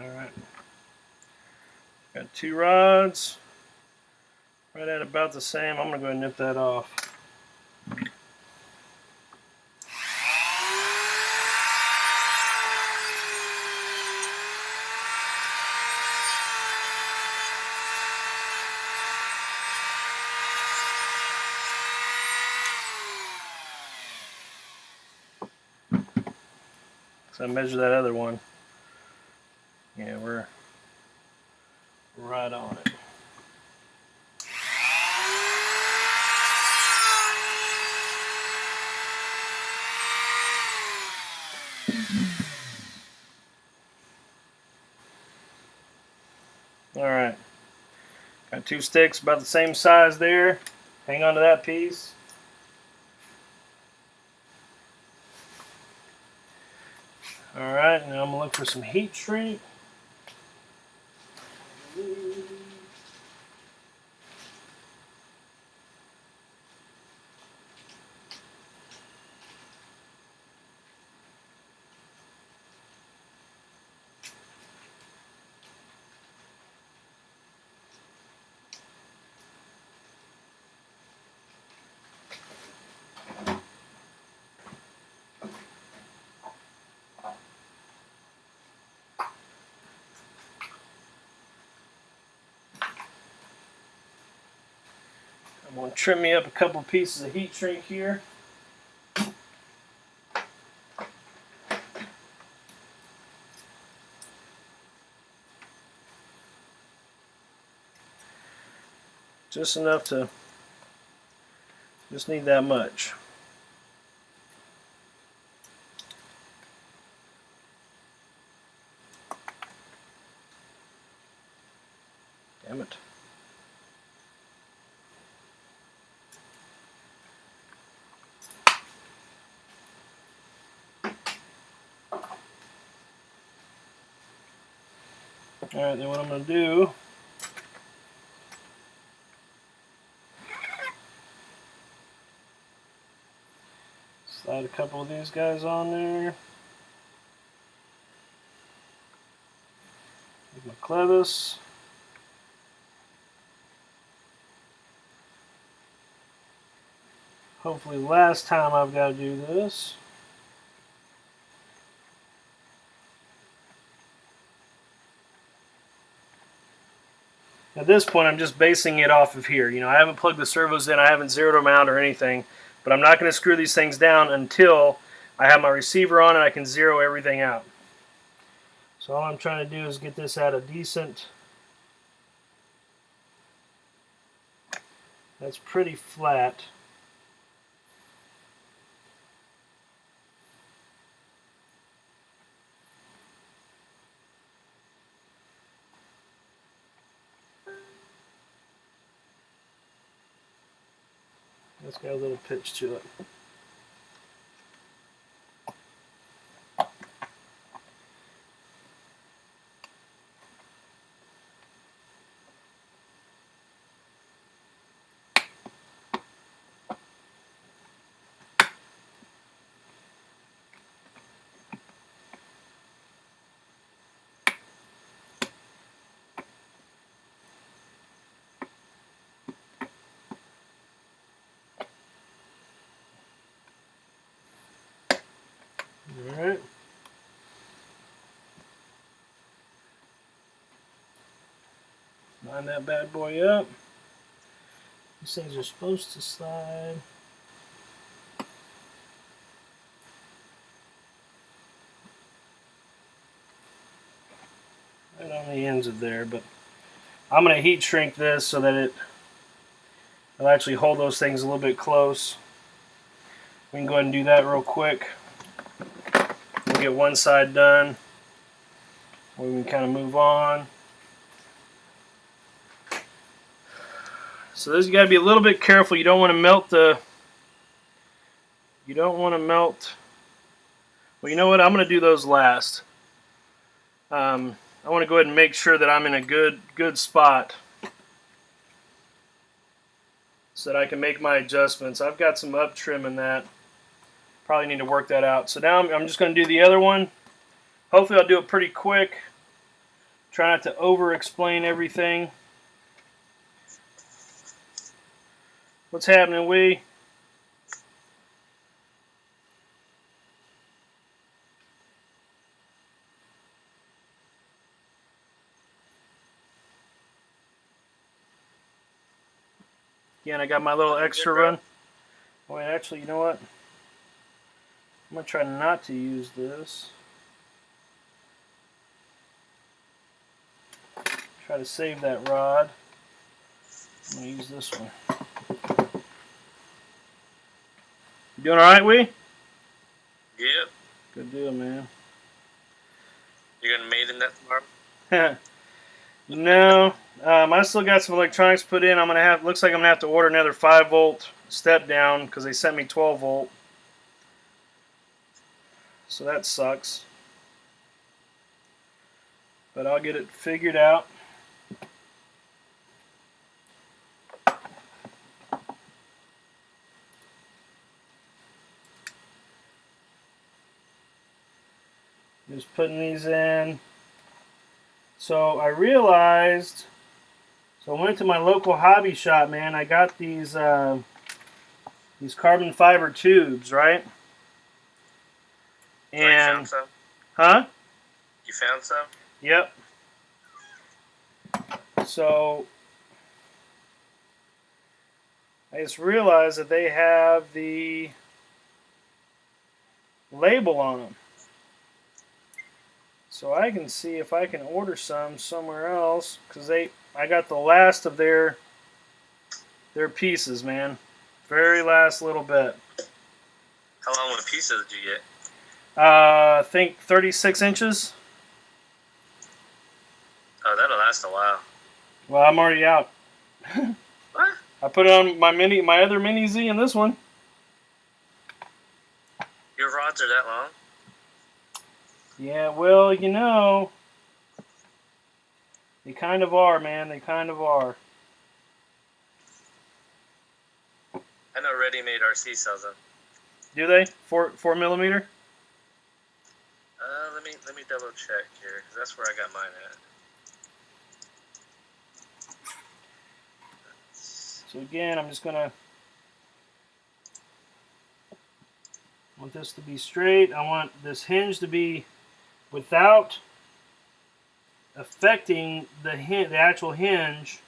Alright. Got two rods. Right at about the same. I'm going to go ahead and nip that off. So I measured that other one. Yeah, we're right on it. All right. Got 2 sticks about the same size there. Hang on to that piece. All right, now I'm gonna look for some heat shrink. I'm going to trim me up a couple pieces of heat shrink here. Just enough to, just need that much. Damn it. Alright, then what I'm going to do, slide a couple of these guys on there. With my clevis. Hopefully last time I've got to do this. At this point, I'm just basing it off of here. You know, I haven't plugged the servos in, I haven't zeroed them out or anything, but I'm not going to screw these things down until I have my receiver on and I can zero everything out. So all I'm trying to do is get this at a decent, that's pretty flat. It's got a little pitch to it. Alright. Line that bad boy up. These things are supposed to slide. Right on the ends of there, but I'm going to heat shrink this so that it'll actually hold those things a little bit close. We can go ahead and do that real quick. We'll get one side done. We can kind of move on. So this, you got to be a little bit careful. You don't want to melt the. You don't want to melt. Well, you know what? I'm going to do those last. I want to go ahead and make sure that I'm in a good spot so that I can make my adjustments. I've got some up trim in that. Probably need to work that out. So now I'm just going to do the other one. Hopefully I'll do it pretty quick. Try not to over-explain everything. What's happening, Wee? Again, I got my little extra run. Wait, actually, you know what? I'm going to try not to use this. Try to save that rod. I'm going to use this one. You doing alright, Wee? Yep. Good deal, man. You're gonna maiden that tomorrow? No. I still got some electronics put in. Looks like I'm gonna have to order another 5-volt step down because they sent me 12-volt. So that sucks. But I'll get it figured out. Just putting these in. So I realized, so I went to my local hobby shop, man. I got these carbon fiber tubes, right? And you found some? Huh? You found some? Yep. So I just realized that they have the label on them. So I can see if I can order some somewhere else, because I got the last of their pieces, man. Very last little bit. How long of pieces did you get? I think 36 inches. Oh, that'll last a while. Well, I'm already out. What? I put it on my other mini Z and this one. Your rods are that long? Yeah, well, you know, they kind of are, man. They kind of are. I know Ready Made RC sells them. Do they? 4 millimeter? Let me double check here, because that's where I got mine at. So again, I'm just gonna want this to be straight. I want this hinge to be without affecting the actual hinge.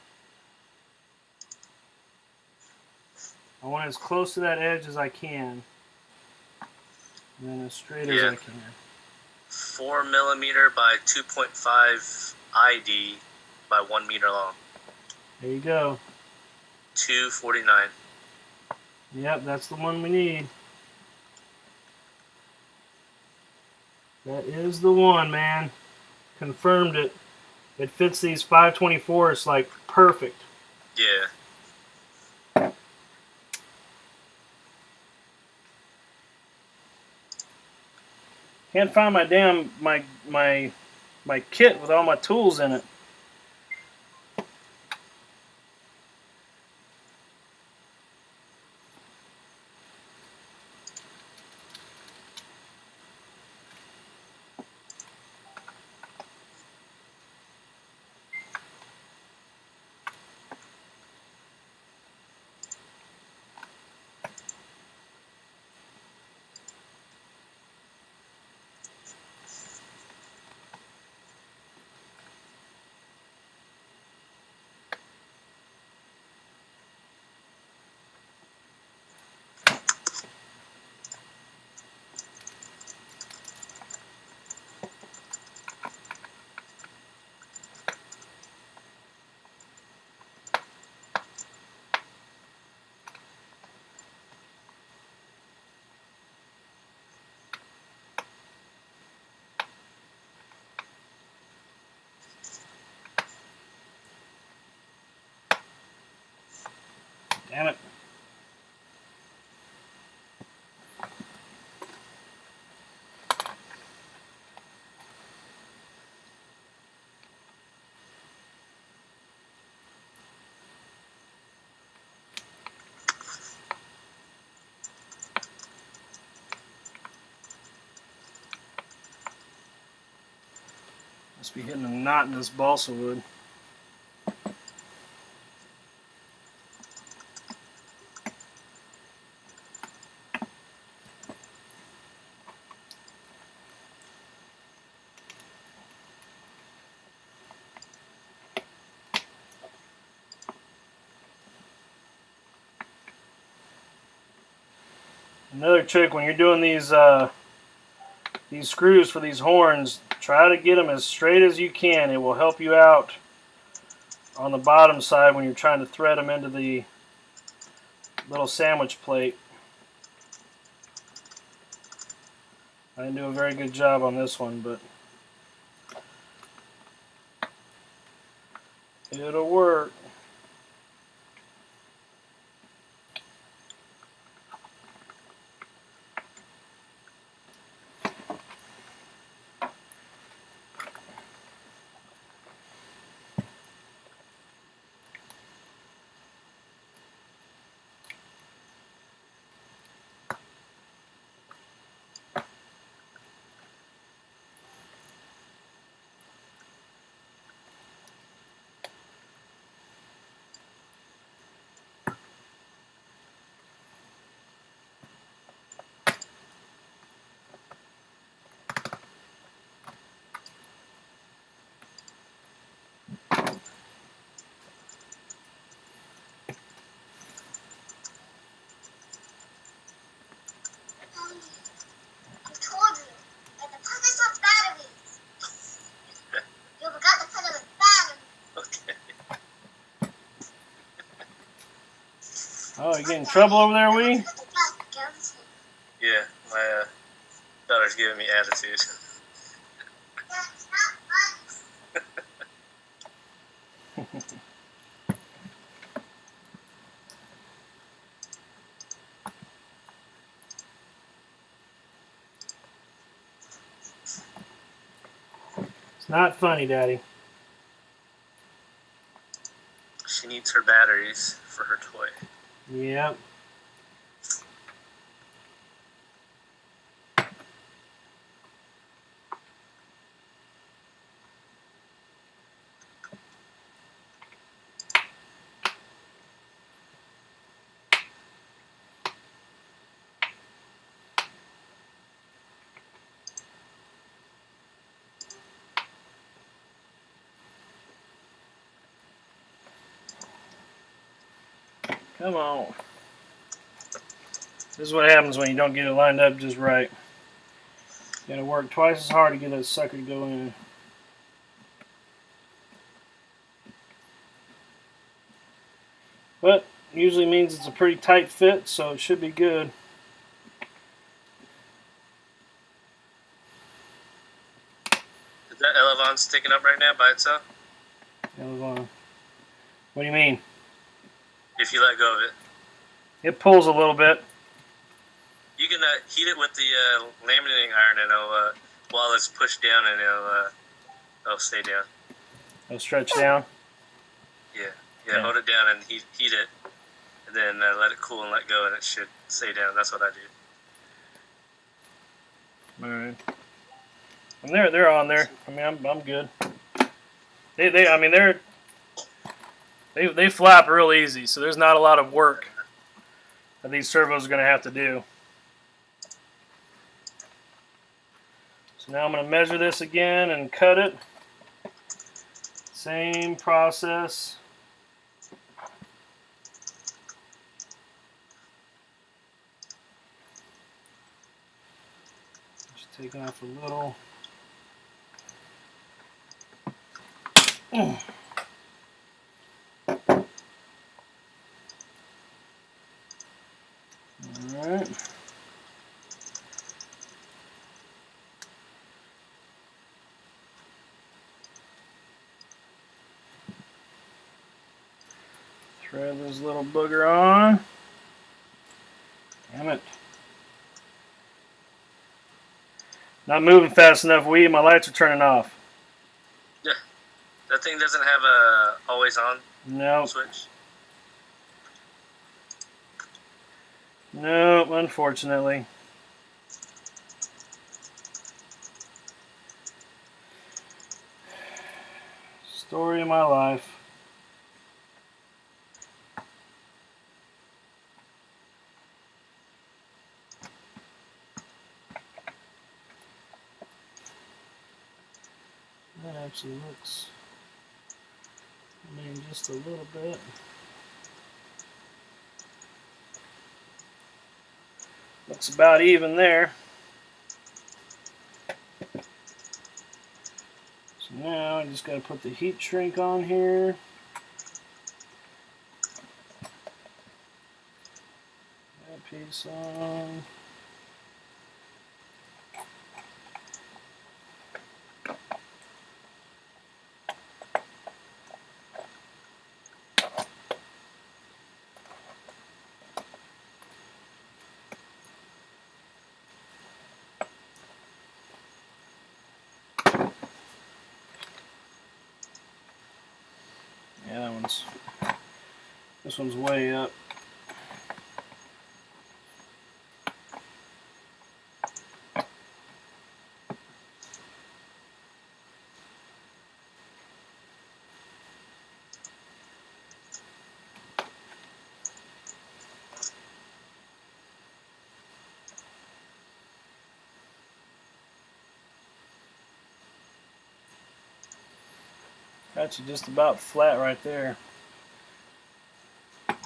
I want it as close to that edge as I can, and then as straight as I can. 4 millimeter by 2.5 ID by 1 meter long. There you go. 249. Yep, that's the one we need. That is the one, man. Confirmed it. It fits these 524s like perfect. Yeah. Can't find my damn my kit with all my tools in it. Damn it. Must be hitting a knot in this balsa wood. Another trick when you're doing these screws for these horns, try to get them as straight as you can. It will help you out on the bottom side when you're trying to thread them into the little sandwich plate. I didn't do a very good job on this one, but it'll work. Oh, you getting in trouble over there, Wee? Yeah, my daughter's giving me attitude. It's not funny, Daddy. She needs her batteries for her toy. Yep. Come on. This is what happens when you don't get it lined up just right. You gotta work twice as hard to get that sucker to go in. But usually means it's a pretty tight fit, so it should be good. Is that Elevon sticking up right now by itself? What do you mean? If you let go of it. It pulls a little bit. You can heat it with the laminating iron, and while it's pushed down, and it'll stay down. It'll stretch down. Yeah. Hold it down and heat it, and then let it cool and let go, and it should stay down. That's what I do. All right. And they're on there. I mean, I'm good. They flap real easy, so there's not a lot of work that these servos are going to have to do. So now I'm going to measure this again and cut it. Same process. Just taking off a little. Alright. Thread this little booger on. Damn it. Not moving fast enough, my lights are turning off. Yeah. That thing doesn't have a always on switch? No, unfortunately. Story of my life. That actually looks, just a little bit. Looks about even there. So now I just got to put the heat shrink on here. piece on. Yeah, this one's way up. Got you just about flat right there. Just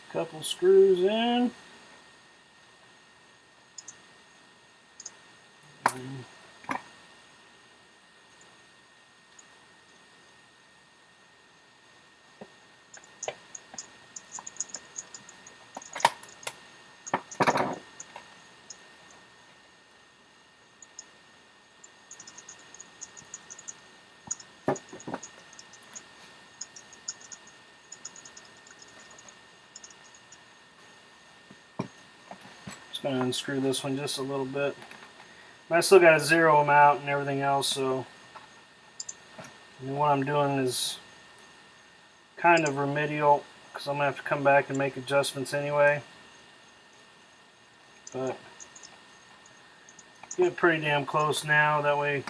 a couple screws in. Just going to unscrew this one just a little bit. I still got to zero them out and everything else, so what I'm doing is kind of remedial because I'm going to have to come back and make adjustments anyway. But get pretty damn close now, that way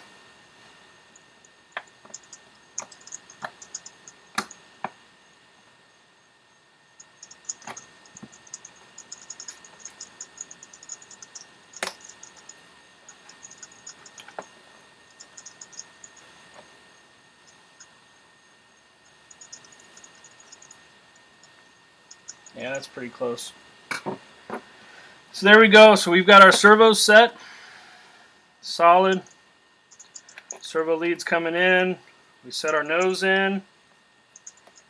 yeah, that's pretty close. So there we go. So we've got our servos set. Solid. Servo leads coming in. We set our nose in.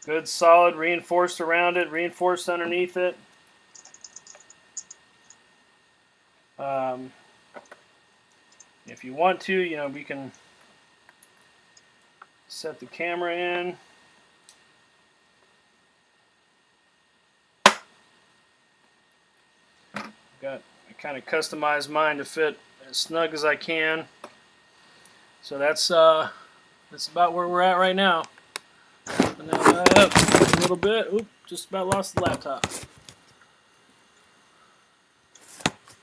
Good, solid, reinforced around it, reinforced underneath it. If you want to, we can set the camera in. I kind of customized mine to fit as snug as I can. So that's about where we're at right now. Open that up a little bit. Oop, just about lost the laptop.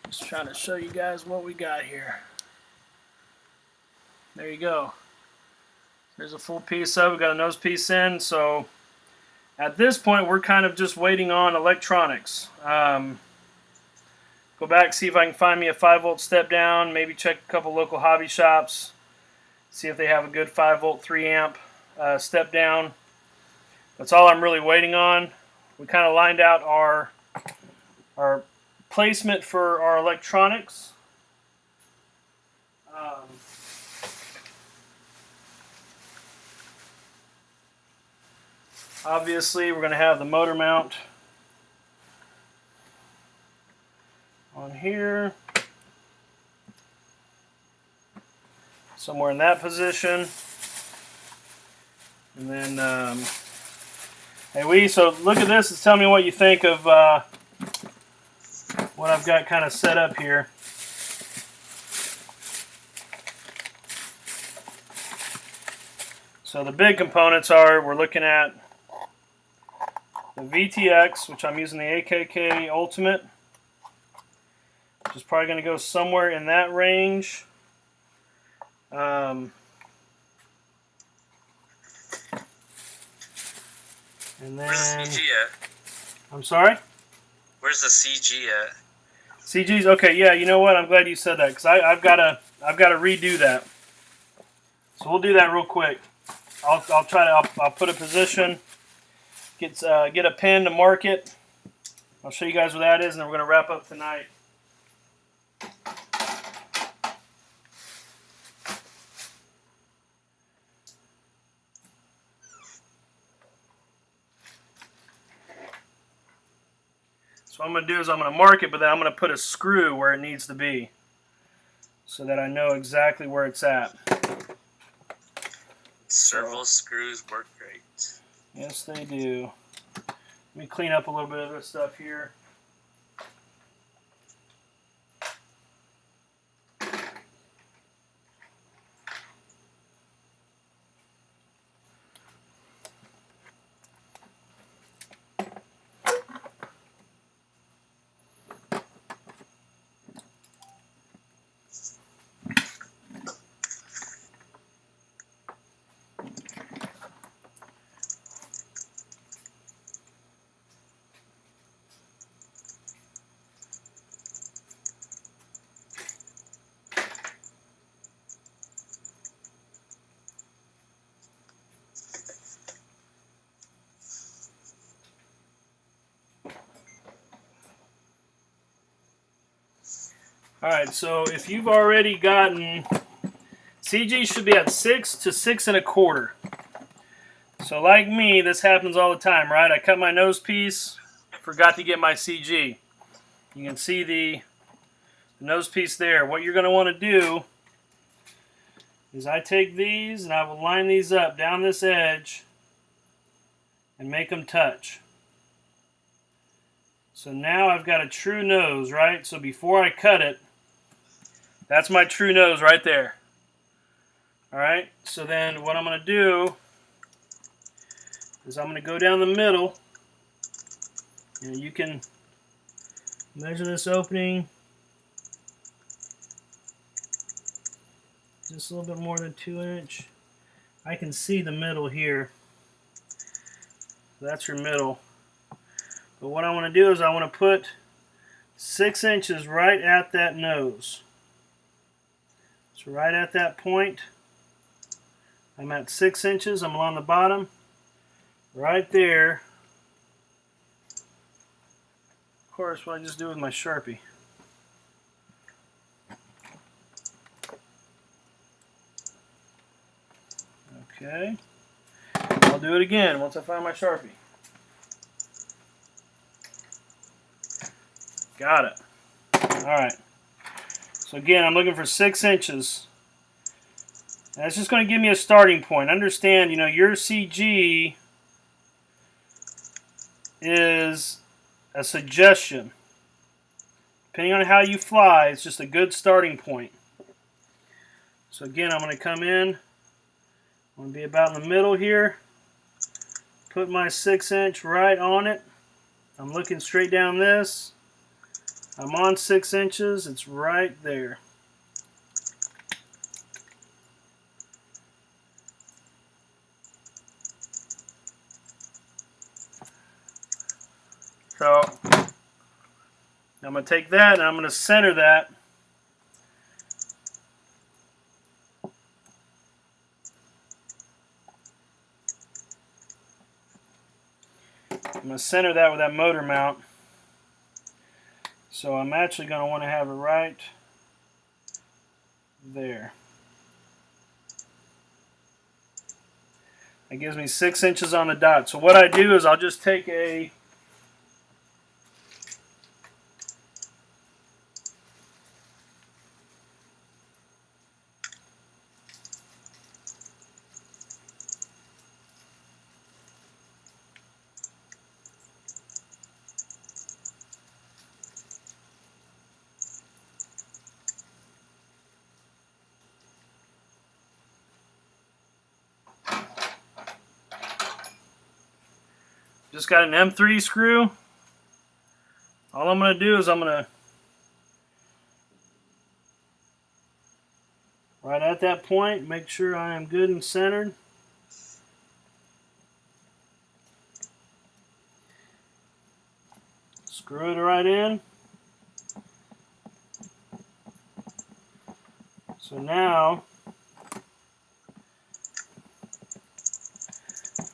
Just trying to show you guys what we got here. There you go. There's a full piece of it. We got a nose piece in. So at this point, we're kind of just waiting on electronics. Go back, see if I can find me a 5-volt step down. Maybe check a couple local hobby shops. See if they have a good 5-volt 3-amp step down. That's all I'm really waiting on. We kind of lined out our placement for our electronics. Obviously, we're going to have the motor mount on here, somewhere in that position. And then, so look at this and tell me what you think of what I've got kind of set up here. So the big components we're looking at the VTX, which I'm using the AKK Ultimate, which is probably going to go somewhere in that range. And then, where's the CG at? I'm sorry? Where's the CG at? CG's okay. Yeah, you know what? I'm glad you said that because I've got to redo that. So we'll do that real quick. I'll put a position, get a pin to mark it. I'll show you guys what that is, and then we're going to wrap up tonight. So what I'm going to do is I'm going to mark it, but then I'm going to put a screw where it needs to be so that I know exactly where it's at. Servo screws work great. Yes, they do. Let me clean up a little bit of this stuff here. Alright, so if you've already gotten, CG should be at 6 to 6 1/4. So like me, this happens all the time, right? I cut my nose piece, forgot to get my CG. You can see the nose piece there. What you're going to want to do is I take these and I will line these up down this edge and make them touch. So now I've got a true nose, right? So before I cut it, that's my true nose right there. Alright, so then what I'm going to do is I'm going to go down the middle, and you can measure this opening just a little bit more than 2 inch. I can see the middle here. That's your middle. But what I want to do is I want to put 6 inches right at that nose. So right at that point, I'm at 6 inches. I'm along the bottom. Right there. Of course, what I just do with my Sharpie. Okay. I'll do it again once I find my Sharpie. Got it. Alright. So again, I'm looking for 6 inches. That's just going to give me a starting point. Understand, you know, your CG is a suggestion. Depending on how you fly, it's just a good starting point. So again, I'm going to come in. I'm going to be about in the middle here. Put my 6 inch right on it. I'm looking straight down this. I'm on 6 inches. It's right there. So I'm going to take that and I'm going to center that. I'm going to center that with that motor mount. So I'm actually going to want to have it right there. That gives me 6 inches on the dot. So what I do is I'll just take a just got an M3 screw. All I'm going to do is I'm going to, right at that point, make sure I am good and centered. Screw it right in. So now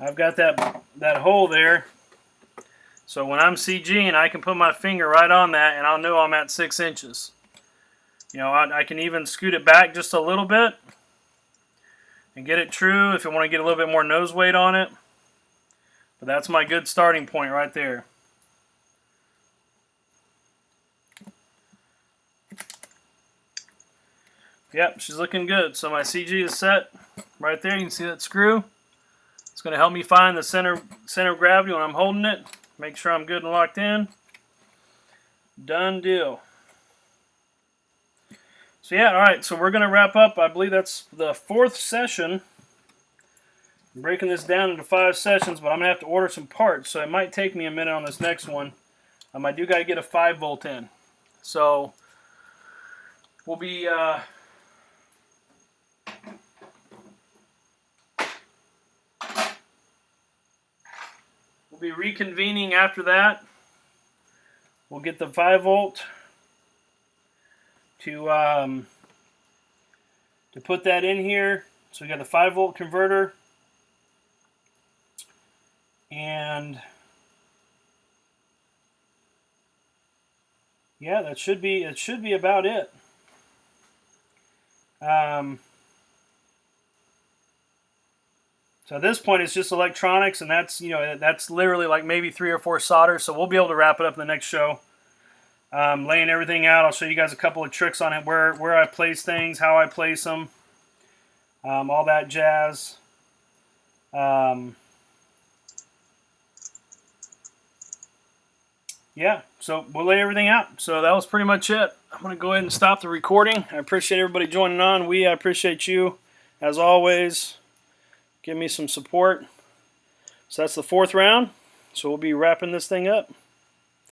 I've got that hole there. So when I'm CGing, I can put my finger right on that and I'll know I'm at 6 inches. You know, I can even scoot it back just a little bit and get it true if I want to get a little bit more nose weight on it. But that's my good starting point right there. Yep, she's looking good. So my CG is set right there. You can see that screw. It's going to help me find the center of gravity when I'm holding it. Make sure I'm good and locked in. Done deal. So yeah, alright, so we're going to wrap up. I believe that's the 4th session. I'm breaking this down into 5 sessions, but I'm going to have to order some parts, so it might take me a minute on this next one. I do got to get a 5 volt in. So we'll be reconvening after that. We'll get the 5 volt to put that in here. So we got the 5 volt converter, and yeah, it should be about it. So at this point, it's just electronics, and that's that's literally like maybe 3 or 4 solders. So we'll be able to wrap it up in the next show. Laying everything out, I'll show you guys a couple of tricks on it, where I place things, how I place them, all that jazz. Yeah, so we'll lay everything out. So that was pretty much it. I'm going to go ahead and stop the recording. I appreciate everybody joining on. I appreciate you, as always. Give me some support. So that's the 4th round. So we'll be wrapping this thing up.